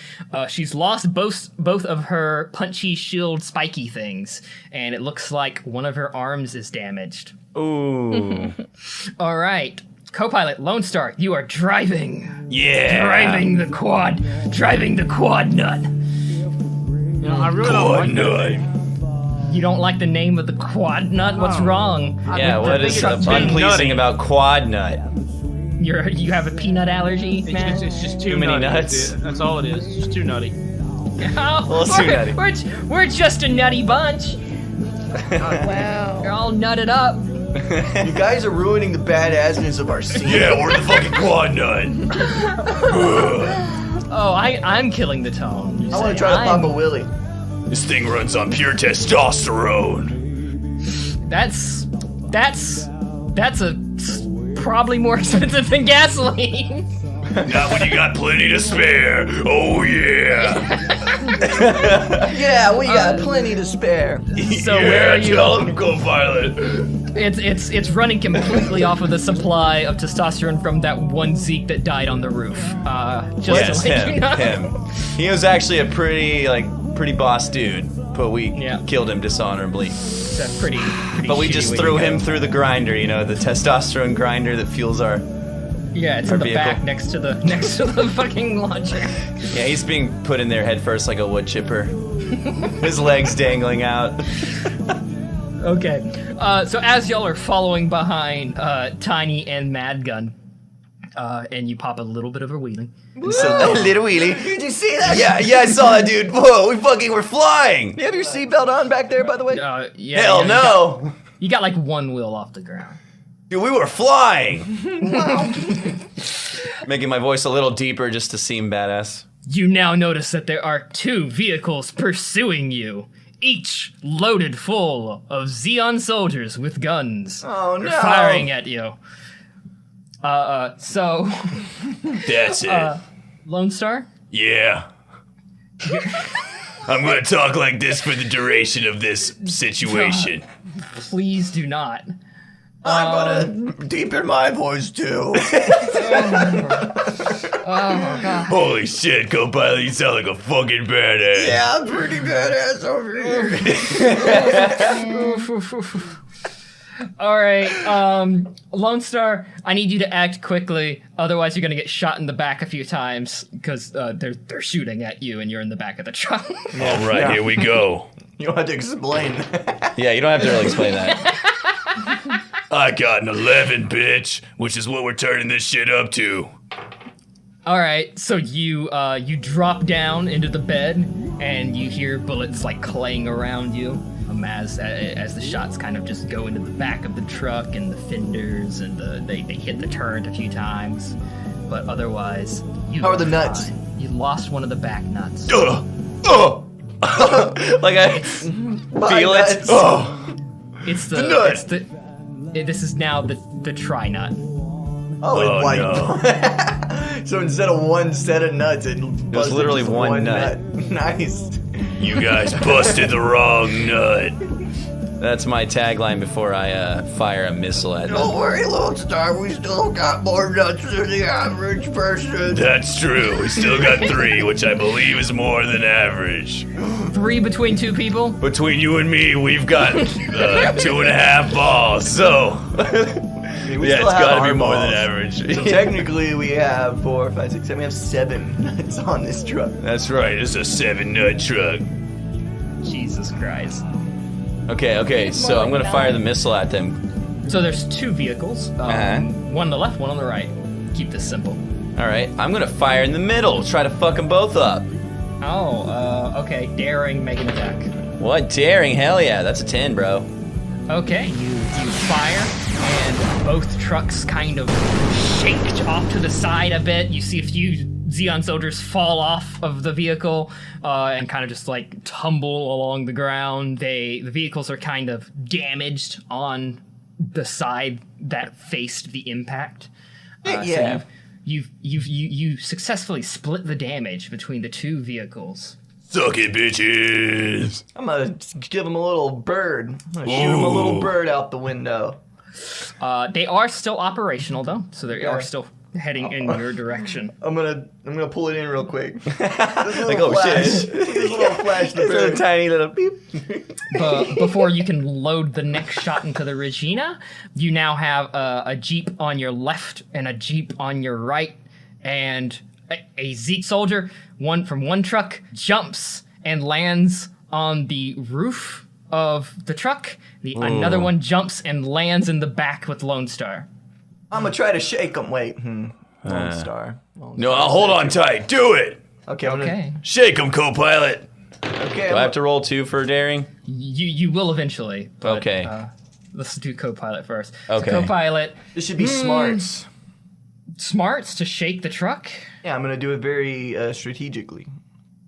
She's lost both of her punchy shield spiky things, and it looks like one of her arms is damaged. Ooh. All right. Co-pilot Lone Star, you are driving. Yeah. Driving the quad nut. You know, I really don't like that. You don't like the name of the quad nut? What's wrong? Yeah, what is it's being unpleasing nutty. about quad nut? You have a peanut allergy, man? It's just too many nutty. nuts. That's all it is. It's just too nutty. Oh, little too nutty. We're just a nutty bunch. Wow. You're all nutted up. You guys are ruining the badassness of our scene. Yeah, we're the fucking quad nut. Oh, I'm killing the tone. I want to try to pop a willy. This thing runs on pure testosterone. That's probably more expensive than gasoline. Not when you got plenty to spare. Oh yeah. Yeah, we got plenty to spare. So where are you? Tell him, co-pilot. It's running completely off of the supply of testosterone from that one Zeke that died on the roof. Just Yes, to let you know. him. He was actually a pretty boss dude, but we Yeah. killed him dishonorably. It's a pretty But we shitty just way threw to him go. through the grinder, the testosterone grinder that fuels our. Yeah, it's our in the vehicle. back next to the fucking launcher. Yeah, he's being put in there head first like a wood chipper. His legs dangling out. Okay, so as y'all are following behind Tiny and Madgun, and you pop a little bit of a wheelie. So, little wheelie. Did you see that? Yeah, I saw that dude. Whoa, we fucking were flying. You have your seatbelt on back there, by the way? Yeah, Hell yeah, no. You got like one wheel off the ground. Dude, we were flying. Making my voice a little deeper just to seem badass. You now notice that there are 2 vehicles pursuing you, each loaded full of Zeon soldiers with guns. Oh, no. Firing at you. So, That's it. Lone Star? Yeah. I'm gonna talk like this for the duration of this situation. Please do not. I'm gonna deepen my voice too. Holy shit, co-pilot, you sound like a fucking badass. Yeah, I'm pretty badass over here. All right, Lone Star, I need you to act quickly, otherwise you're gonna get shot in the back a few times, because they're shooting at you and you're in the back of the truck. All right, here we go. You don't have to explain. Yeah, you don't have to really explain that. I got an 11, bitch, which is what we're turning this shit up to. All right, so you drop down into the bed, and you hear bullets like claying around you. As the shots kind of just go into the back of the truck and the fenders, and they hit the turret a few times, but otherwise, you. How are the nuts? fine. You lost one of the back nuts. Like I feel it. nuts. Oh. It's nut. This is now the tri nut. Oh, like. no. So instead of one set of nuts, it was literally one nut. Nice. You guys busted the wrong nut. That's my tagline before I fire a missile at them. Don't worry, Lone Star. We still got more nuts than the average person. That's true. We still got 3, which I believe is more than average. 3 between 2 people. Between you and me, we've got 2.5 balls, so... We yeah, still it's have gotta be our more balls. than average. So technically, we have 4, 5, 6, 7. We have 7 nuts on this truck. That's right, it's a 7-nut truck. Jesus Christ. Okay, so I'm gonna fire the missile at them. So there's 2 vehicles. Uh-huh. One on the left, one on the right. Keep this simple. Alright, I'm gonna fire in the middle, try to fuck them both up. Oh, okay. Daring, make an attack. What daring? Hell yeah, that's a 10, bro. Okay, you fire, and both trucks kind of shake off to the side a bit. You see a few Zeon soldiers fall off of the vehicle and kind of just like tumble along the ground. The vehicles are kind of damaged on the side that faced the impact. Yeah. So you successfully split the damage between the 2 vehicles. Suck it, bitches! I'm gonna give him a little bird. I'm gonna shoot him a little bird out the window. They are still operational though, so they are still heading in your direction. I'm gonna pull it in real quick. Like, oh shit. This little flash. The It's a bird. tiny little beep. But before you can load the next shot into the Regina, you now have a Jeep on your left and a Jeep on your right, and a Zeke soldier, one from one truck, jumps and lands on the roof of the truck. Another one jumps and lands in the back with Lone Star. I'm gonna try to shake him. Wait. Lone Star. No, hold on tight, do it! Okay. I'm Okay. Shake 'em, co-pilot! Okay. Do I have to roll 2 for daring? You will eventually. But, Okay. let's do co-pilot first. Okay. So co-pilot This should be smarts. smarts to shake the truck. Yeah, I'm gonna do it very strategically.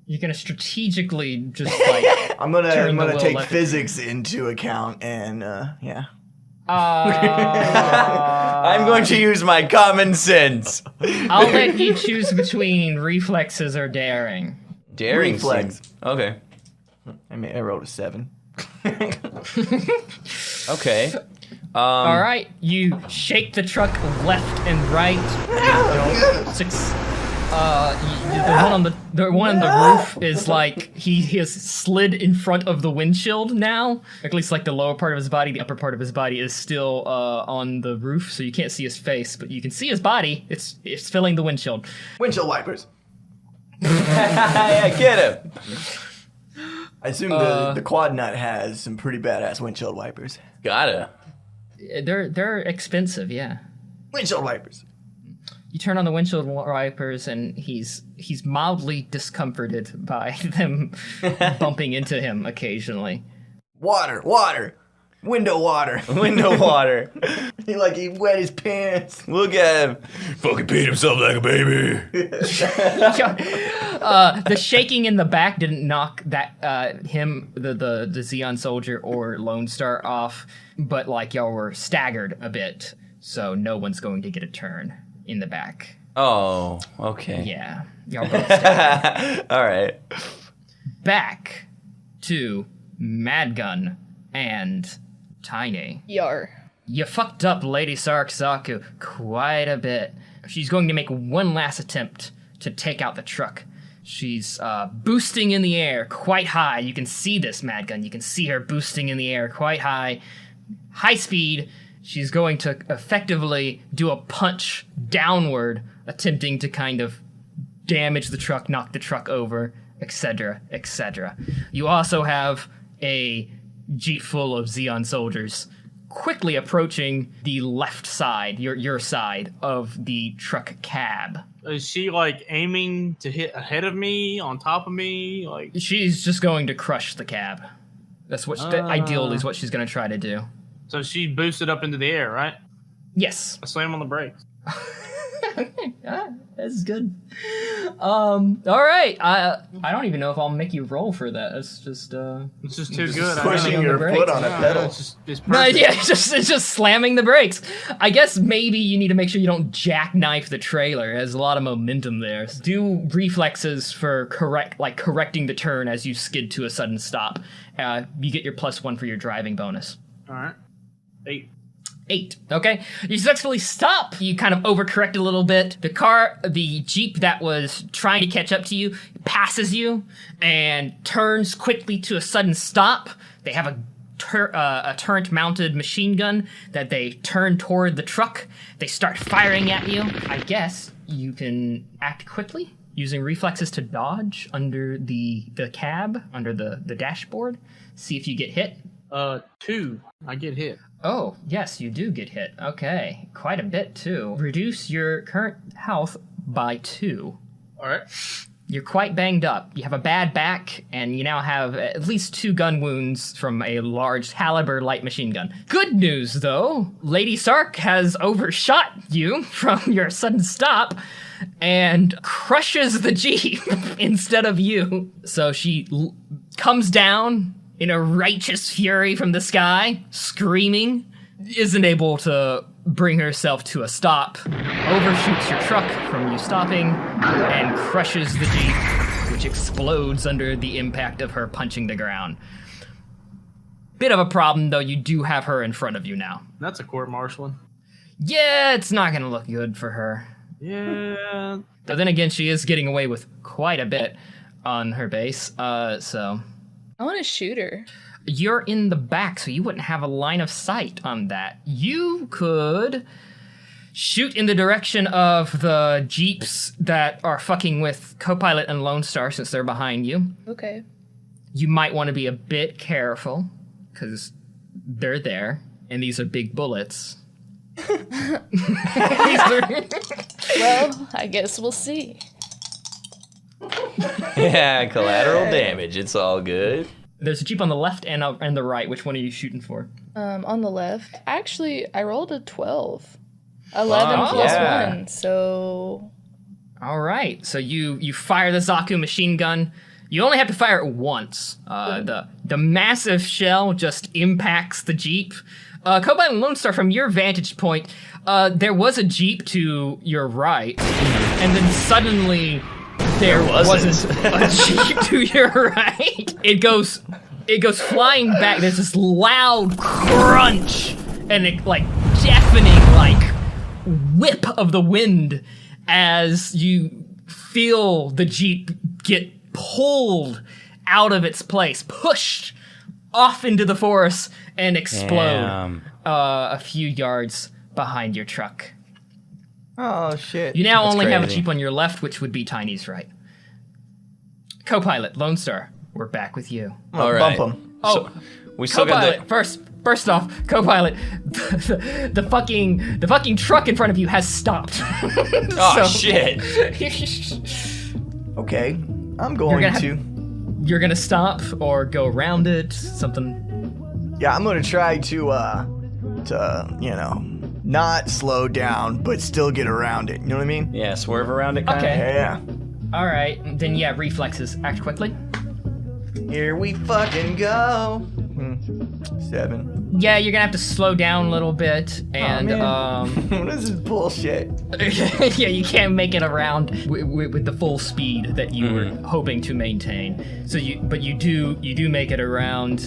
You're gonna strategically just like I'm gonna Turn the wheel take left. physics into account and yeah. I'm going to use my common sense. I'll let you choose between reflexes or daring. Daring Reflex. seems- Okay. I rolled a 7. Okay. All right, you shake the truck left and right. The one on the roof is like he has slid in front of the windshield now. At least like the lower part of his body, the upper part of his body is still on the roof, so you can't see his face, but you can see his body. It's filling the windshield. Windshield wipers. Yeah, get him. I assume the quad nut has some pretty badass windshield wipers. Gotta. They're expensive, yeah. Windshield wipers. You turn on the windshield wipers, and he's mildly discomforted by them bumping into him occasionally. Water. Window water. Window water. He wet his pants. Look at him. Fucking peed himself like a baby. The shaking in the back didn't knock that the Zeon soldier or Lone Star off, but like y'all were staggered a bit, so no one's going to get a turn in the back. Oh, okay. Yeah, y'all both staggered. All right. Back to Madgun and Tiny. Yar. You fucked up Lady Sark Zaku quite a bit. She's going to make one last attempt to take out the truck. She's boosting in the air quite high. You can see this, Madgun. You can see her boosting in the air quite high. High speed. She's going to effectively do a punch downward, attempting to kind of damage the truck, knock the truck over, etc., etc. You also have a jeep full of Zeon soldiers quickly approaching the left side, your side of the truck cab. Is she like aiming to hit ahead of me, on top of me? Like She's just going to crush the cab. That's what ideally is what she's going to try to do. so she boosted up into the air, right? Yes. I slam on the brakes. That's good. All right. I don't even know if I'll make you roll for that. It's just It's just too good. Pushing on the your brakes. foot on a pedal. It's perfect. No, yeah, it's just slamming the brakes. I guess maybe you need to make sure you don't jackknife the trailer. It has a lot of momentum there. Do reflexes for correcting the turn as you skid to a sudden stop. You get your +1 for your driving bonus. All right. 8. 8. Okay. You successfully stop. You kind of overcorrect a little bit. The Jeep that was trying to catch up to you passes you and turns quickly to a sudden stop. They have a turret-mounted machine gun that they turn toward the truck. They start firing at you. I guess you can act quickly using reflexes to dodge under the cab, under the dashboard. See if you get hit. 2. I get hit. Oh, yes, you do get hit. Okay, quite a bit, too. Reduce your current health by 2. All right. You're quite banged up. You have a bad back, and you now have at least 2 gun wounds from a large caliber light machine gun. Good news, though. Lady Sark has overshot you from your sudden stop and crushes the Jeep instead of you. So she comes down in a righteous fury from the sky, screaming, isn't able to bring herself to a stop, overshoots your truck from you stopping, and crushes the Jeep, which explodes under the impact of her punching the ground. Bit of a problem, though. You do have her in front of you now. That's a court-martialing. Yeah, it's not gonna look good for her. Yeah. But then again, she is getting away with quite a bit on her base, so... I want to shoot her. You're in the back, so you wouldn't have a line of sight on that. You could shoot in the direction of the Jeeps that are fucking with Copilot and Lone Star since they're behind you. Okay. You might want to be a bit careful, because they're there, and these are big bullets. Well, I guess we'll see. Yeah, collateral damage. It's all good. There's a Jeep on the left and the right. Which one are you shooting for? On the left. Actually, I rolled a 12. 11 plus yeah. 1, so... All right, so you fire the Zaku machine gun. You only have to fire it once. The massive shell just impacts the Jeep. Cobalt and Lone Star, from your vantage point, there was a Jeep to your right, and then suddenly there wasn't a Jeep to your right. It goes flying back. There's this loud crunch and it like deafening like whip of the wind as you feel the Jeep get pulled out of its place, pushed off into the forest, and explode a few yards behind your truck. Oh, shit. You now That's only have a crazy. Jeep on your left, which would be Tiny's right. Co-pilot, Lone Star, we're back with you. All right. Bump him. Oh, We still Co-pilot, got first off, Co-pilot, the fucking truck in front of you has stopped. Oh, shit. Okay, I'm going to. You're gonna stop or go around it, something. Yeah, I'm gonna try to not slow down, but still get around it. You know what I mean? Yeah, swerve around it, kind of. Okay. Yeah. All right, then yeah, reflexes. Act quickly. Here we fucking go. 7. Yeah, you're gonna have to slow down a little bit, and What is this bullshit? yeah, you can't make it around with the full speed that you were hoping to maintain. So you do make it around.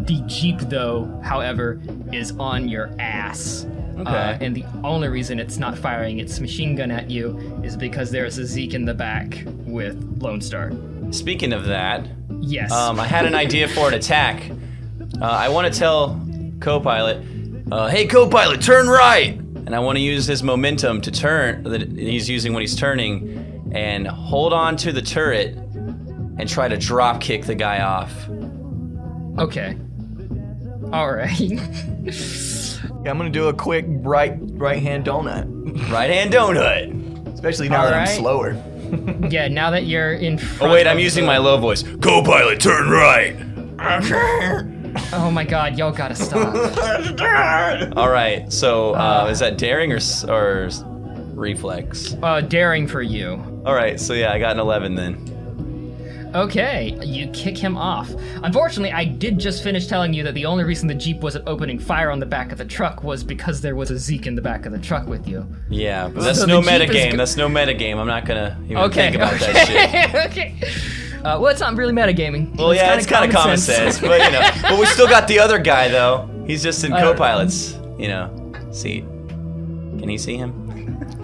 The Jeep, though, however, is on your ass. Okay. And the only reason it's not firing its machine gun at you is because there's a Zeke in the back with Lone Star. Speaking of that, Yes. I had an idea for an attack. I want to tell Co-pilot, hey Co-pilot, turn right! And I want to use his momentum to turn, that he's using when he's turning, and hold on to the turret and try to drop kick the guy off. Okay. All right. Yeah, I'm gonna do a quick right hand donut. Right hand donut. Especially now that I'm Alright. slower. Yeah, now that you're in front Oh wait, I'm of using the- my low voice. Co-pilot, turn right. Oh my god, y'all gotta stop. All right, so is that daring or reflex? Daring for you. All right, so yeah, I got an 11 then. Okay, you kick him off. Unfortunately, I did just finish telling you that the only reason the Jeep wasn't opening fire on the back of the truck was because there was a Zeke in the back of the truck with you. Yeah, but that's So no the Jeep is metagame. go- That's no metagame. I'm not gonna even Okay, think about that shit. okay. Well, it's not really metagaming. Well, yeah, it's kind of common sense, but you know. But we still got the other guy though. He's just in co-pilot's, seat. Can he see him?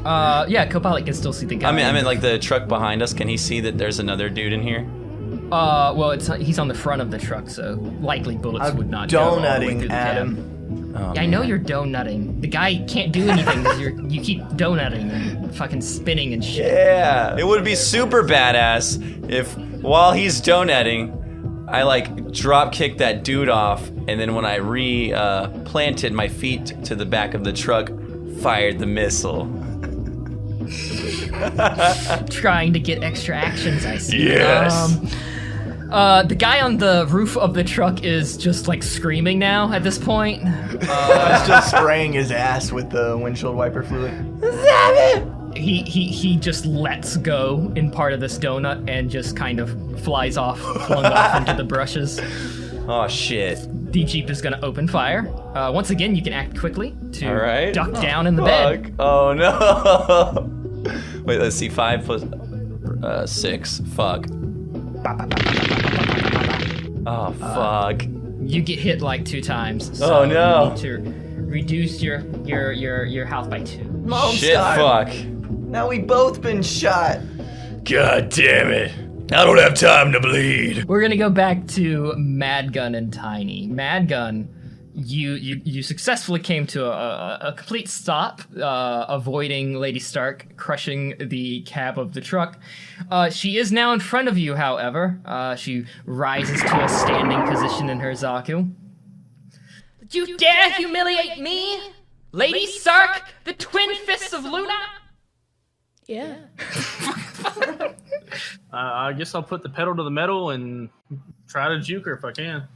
Yeah, Co-pilot can still see the guy. I mean, like the truck behind us. Can he see that there's another dude in here? Well, he's on the front of the truck, so likely bullets would not go all the way through Donutting the Adam. cab. Oh, Yeah, I know you're donutting. The guy can't do anything because you keep donutting and fucking spinning and shit. Yeah, it would be super badass if while he's donutting, I like drop kicked that dude off, and then when I planted my feet to the back of the truck, fired the missile. Trying to get extra actions, I see. Yes. The guy on the roof of the truck is just like screaming now at this point. I'm still spraying his ass with the windshield wiper fluid. He just lets go in part of this donut and just kind of flies off, flung off into the brushes. Oh shit. The Jeep is gonna open fire. Once again, you can act quickly to All right. duck down in the bed. Fuck. Oh no. Wait, let's see. 5 plus 6. Fuck. Oh fuck. You get hit like 2 times. So Oh, no. You need to reduce your health by 2. Lone Shit. Star. Fuck. Now we both been shot. God damn it. I don't have time to bleed. We're gonna go back to Mad Gun and Tiny. Mad Gun, you successfully came to a complete stop, avoiding Lady Stark crushing the cab of the truck. She is now in front of you, however. She rises to a standing position in her Zaku. Did you dare humiliate me? Lady Sark, the twin fists of Luna? Yeah. I guess I'll put the pedal to the metal and try to juke her if I can.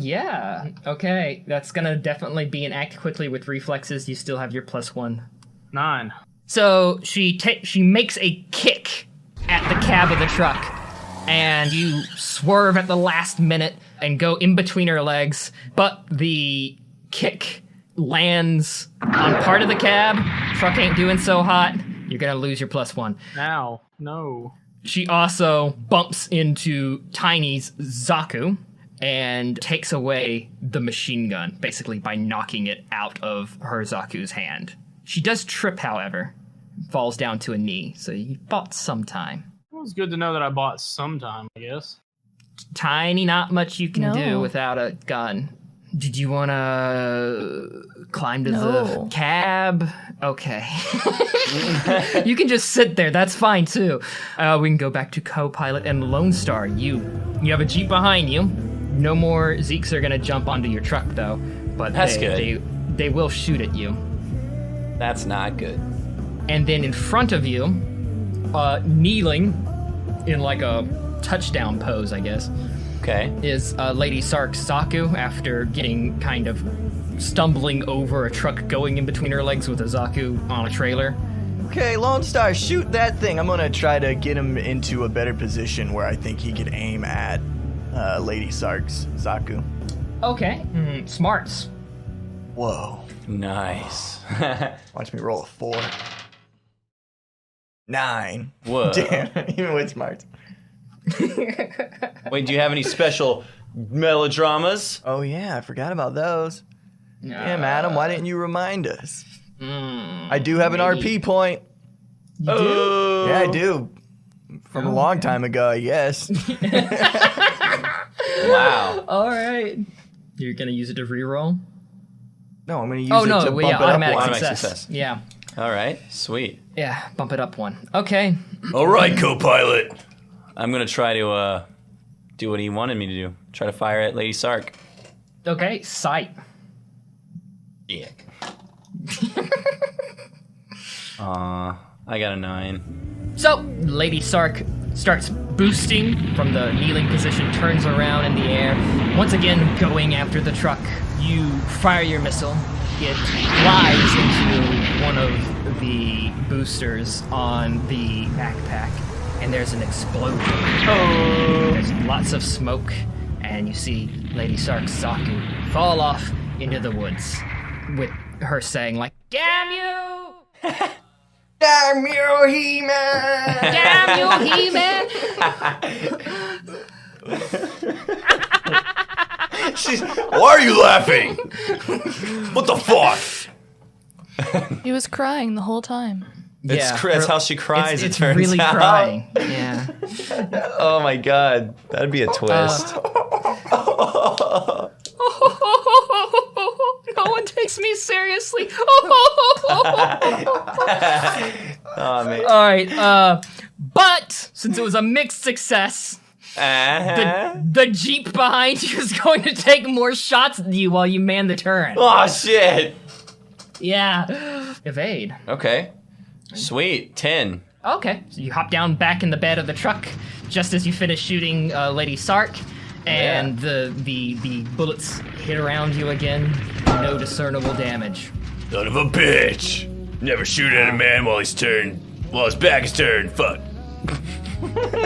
Yeah. Okay, that's gonna definitely be an act quickly with reflexes. You still have your +1. 9. So she makes a kick at the cab of the truck, and you swerve at the last minute and go in between her legs, but the kick lands on part of the cab. Truck ain't doing so hot. You're gonna lose your +1. Ow. No. She also bumps into Tiny's Zaku and takes away the machine gun, basically by knocking it out of her Zaku's hand. She does trip, however, falls down to a knee, so you bought some time. It was good to know that I bought some time, I guess. Tiny, not much you can No. do without a gun. Did you want to climb to No. the cab? Okay. You can just sit there. That's fine, too. We can go back to co-pilot and Lone Star. You have a Jeep behind you. No more Zeeks are going to jump onto your truck, though. But That's good. They will shoot at you. That's not good. And then in front of you, kneeling in like a touchdown pose, I guess, Okay. is Lady Sark Zaku after getting kind of stumbling over a truck going in between her legs with a Zaku on a trailer. Okay, Lone Star, shoot that thing. I'm gonna try to get him into a better position where I think he could aim at Lady Sark's Zaku. Okay. Smarts. Whoa. Nice. Watch me roll a 4. 9. Whoa. Damn, even with smarts. Wait, do you have any special melodramas? Oh yeah, I forgot about those. Damn, Adam, why didn't you remind us? I do have an RP point. You do? Yeah, I do. From a long time ago, yes. Wow. All right. You're gonna use it to reroll? No, I'm gonna use Oh it no, to well, bump yeah, it up automatic one. Automatic success. success. Yeah, All right. Sweet. yeah, bump it up 1. Okay. All right, co-pilot. I'm gonna try to do what he wanted me to do. Try to fire at Lady Sark. Okay, sight. Yeah. I got a 9. So, Lady Sark starts boosting from the kneeling position, turns around in the air, once again going after the truck. You fire your missile. It flies into one of the boosters on the backpack, and there's an explosion. There's lots of smoke, and you see Lady Sark's Zaku fall off into the woods, with her saying, like, "Damn you! Damn you, He-Man! Damn you, He-Man!" Why are you laughing? What the fuck? He was crying the whole time. That's how she cries, It's it turns really out. crying. Yeah. Oh my god. That'd be a twist. No one takes me seriously. Oh man. All right. But since it was a mixed success, Uh-huh. the Jeep behind you is going to take more shots at you while you man the turret. Oh shit. Yeah. Evade. Okay. Sweet. 10. Okay. So you hop down back in the bed of the truck just as you finish shooting Lady Sark, and the bullets hit around you again. No discernible damage. Son of a bitch. Never shoot at a man while his back is turned. Fuck.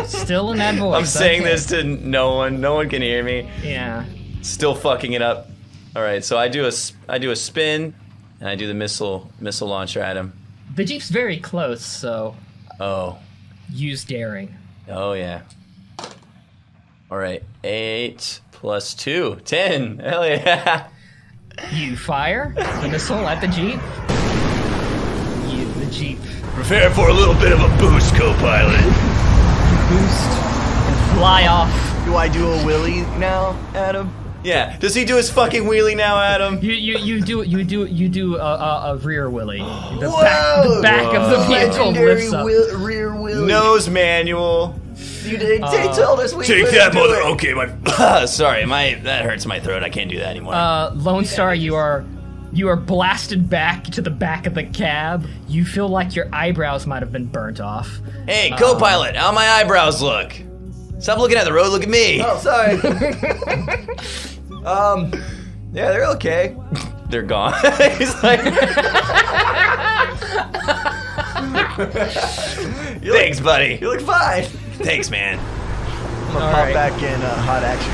Still in that voice. I'm saying okay. this to no one. No one can hear me. Yeah. Still fucking it up. All right, so I do a spin, and I do the missile launcher at him. The Jeep's very close, so Oh. use daring. Oh yeah. All right, 8 plus 2, 10. Hell yeah. You fire the missile at the Jeep. The Jeep Prepare for a little bit of a boost, co-pilot. boost and fly off. Do I do a wheelie now, Adam? Yeah. Does he do his fucking wheelie now, Adam? You do a rear wheelie. The Whoa! back of the vehicle Legendary lifts up. rear wheelie. Nose manual. You did. They told us we Take couldn't that, do mother. it. Okay, my. Sorry, that hurts my throat. I can't do that anymore. Lone Star, you are blasted back to the back of the cab. You feel like your eyebrows might have been burnt off. Hey, co-pilot, how my eyebrows look? Stop looking at the road. Look at me. Oh, sorry. Yeah, they're okay. They're gone. He's like, thanks, buddy. You look fine. Thanks, man. I'm gonna pop back in hot action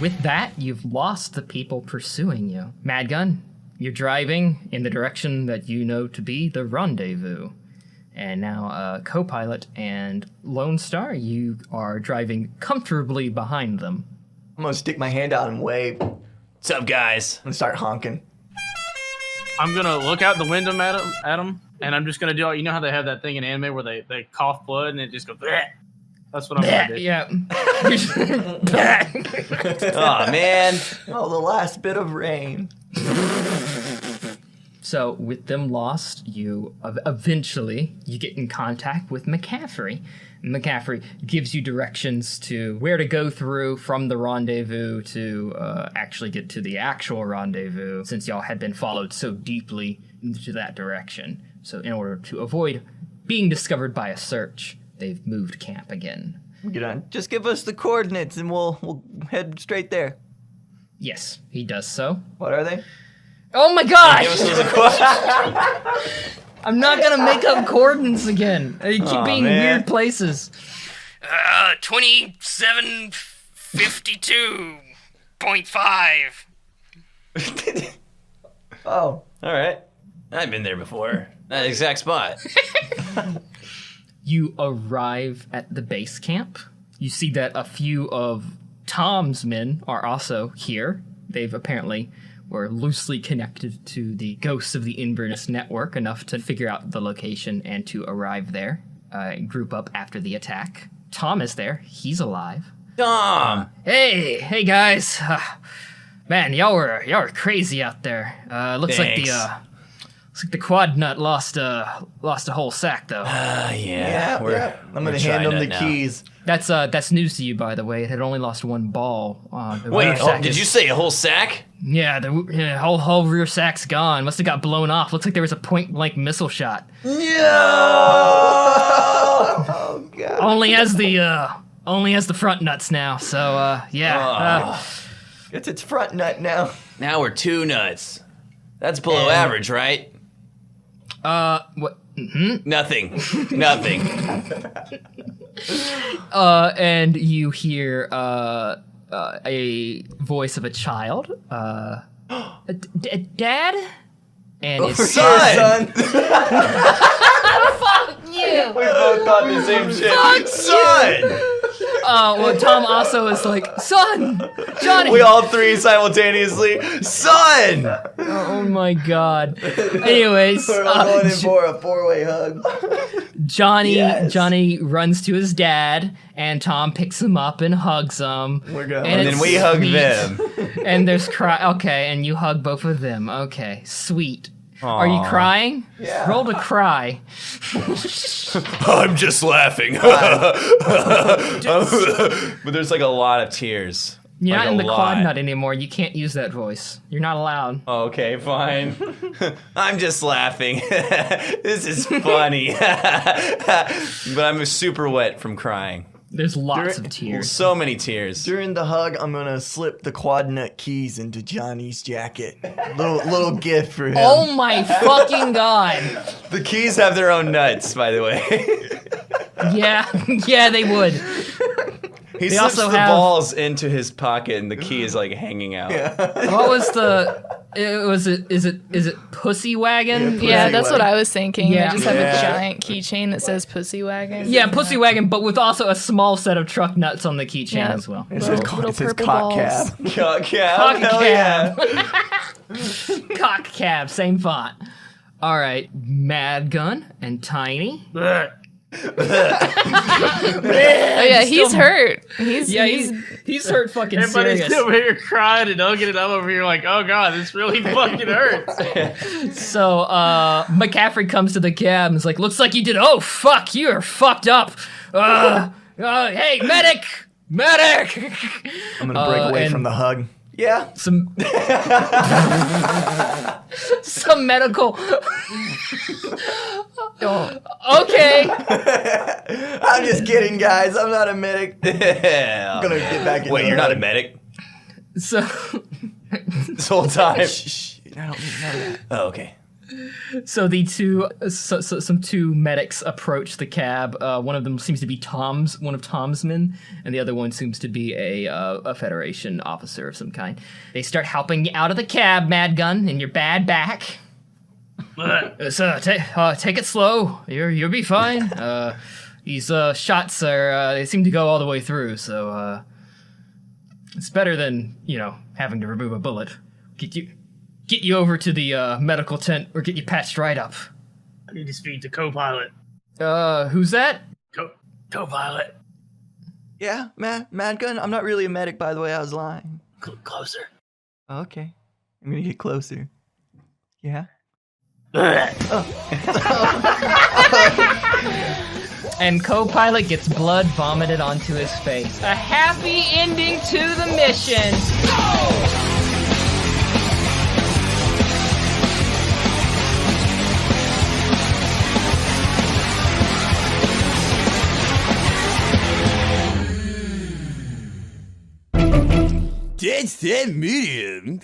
with that, you've lost the people pursuing you. Madgun, you're driving in the direction that you know to be the rendezvous. And now, Co-Pilot and Lone Star, you are driving comfortably behind them. I'm gonna stick my hand out and wave. What's up, guys? And start honking. I'm gonna look out the window at them, and I'm just gonna do. You know how they have that thing in anime where they cough blood and it just goes. Bleh. That's what I'm gonna do. Yeah. Oh man. Oh, the last bit of rain. So with them lost, you eventually you get in contact with McCaffrey. McCaffrey gives you directions to where to go through from the rendezvous to actually get to the actual rendezvous, since y'all had been followed so deeply into that direction. So in order to avoid being discovered by a search, they've moved camp again. Get on. Just give us the coordinates and we'll head straight there. Yes, he does so. What are they? Oh my gosh! I'm not gonna make up coordinates again. They keep being weird places. 2752.5. Oh. All right. I've been there before. That exact spot. You arrive at the base camp. You see that a few of Tom's men are also here. They've apparently were loosely connected to the ghosts of the Inverness network enough to figure out the location and to arrive there, group up after the attack. Tom is there. He's alive. Tom! Hey guys. Man, y'all were crazy out there. Looks like the quad nut lost a whole sack though. Yeah. I'm gonna hand them the keys. That's news to you, by the way. It had only lost one ball. Wait, did you say a whole sack? Yeah, the whole rear sack's gone. Must have got blown off. Looks like there was a point-blank missile shot. No! Oh god. Only has the front nuts now. So yeah. It's its front nut now. Now we're 2 nuts. That's below average, right? What? Mm-hmm. Nothing. And you hear a voice of a child. Dad? And it's Son! Fuck you! We both thought the same shit. Son! Well, Tom also is like, son! Johnny! We all 3 simultaneously, son! Oh my god. Anyways, We're all going in for a 4-way hug. Johnny runs to his dad, and Tom picks him up and hugs him. We're going. And then we hug them. And there's okay, and you hug both of them. Okay, sweet. Are you crying? Yeah. Roll to cry. I'm just laughing. But there's like a lot of tears. You're Like not in a the lot. quad nut anymore. You can't use that voice. You're not allowed. Okay, fine. I'm just laughing. This is funny. But I'm super wet from crying. There's lots of tears. So many tears. During the hug, I'm gonna slip the quad nut keys into Johnny's jacket. Little gift for him. Oh my fucking god. The keys have their own nuts, by the way. Yeah, they would. He They slips also the have- balls into his pocket, and the key is like hanging out. What was is it Pussy Wagon? Yeah, that's what I was thinking. Yeah. I just have a giant keychain that says Pussy Wagon. Yeah, Pussy Wagon, but with also a small set of truck nuts on the keychain Yeah. as well. It says, Little it says purple cock balls. cab. Cock cab. Cock Hell cab. yeah. Cock cab, same font. All right, Mad Gun and Tiny. Oh yeah, he's hurt. He's hurt fucking Everybody's serious. over here crying and hugging it. I'm over here like, oh god, this really fucking hurts. So McCaffrey comes to the cab and is like, looks like you did. Oh fuck, you're fucked up. Hey, medic. I'm gonna break away and- from the hug. Yeah. Some medical. Okay. I'm just kidding, guys. I'm not a medic. Yeah. I'm gonna get back in Wait, the you're not a hug. medic So this whole time? Shh. I don't need none of that. Oh, okay. So some two medics approach the cab. One of them seems to be one of Tom's men, and the other one seems to be a Federation officer of some kind. They start helping you out of the cab, Mad Gun, in your bad back. Take it slow. You'll be fine. These shots they seem to go all the way through, so it's better than having to remove a bullet. Get you over to the medical tent or get you patched right up. I need to speak to co-pilot. Who's that? Co-pilot. Yeah, Mad Gun. I'm not really a medic, by the way. I was lying. Closer. Okay. I'm gonna get closer. Yeah. And co-pilot gets blood vomited onto his face. A happy ending to the mission. That's that medium.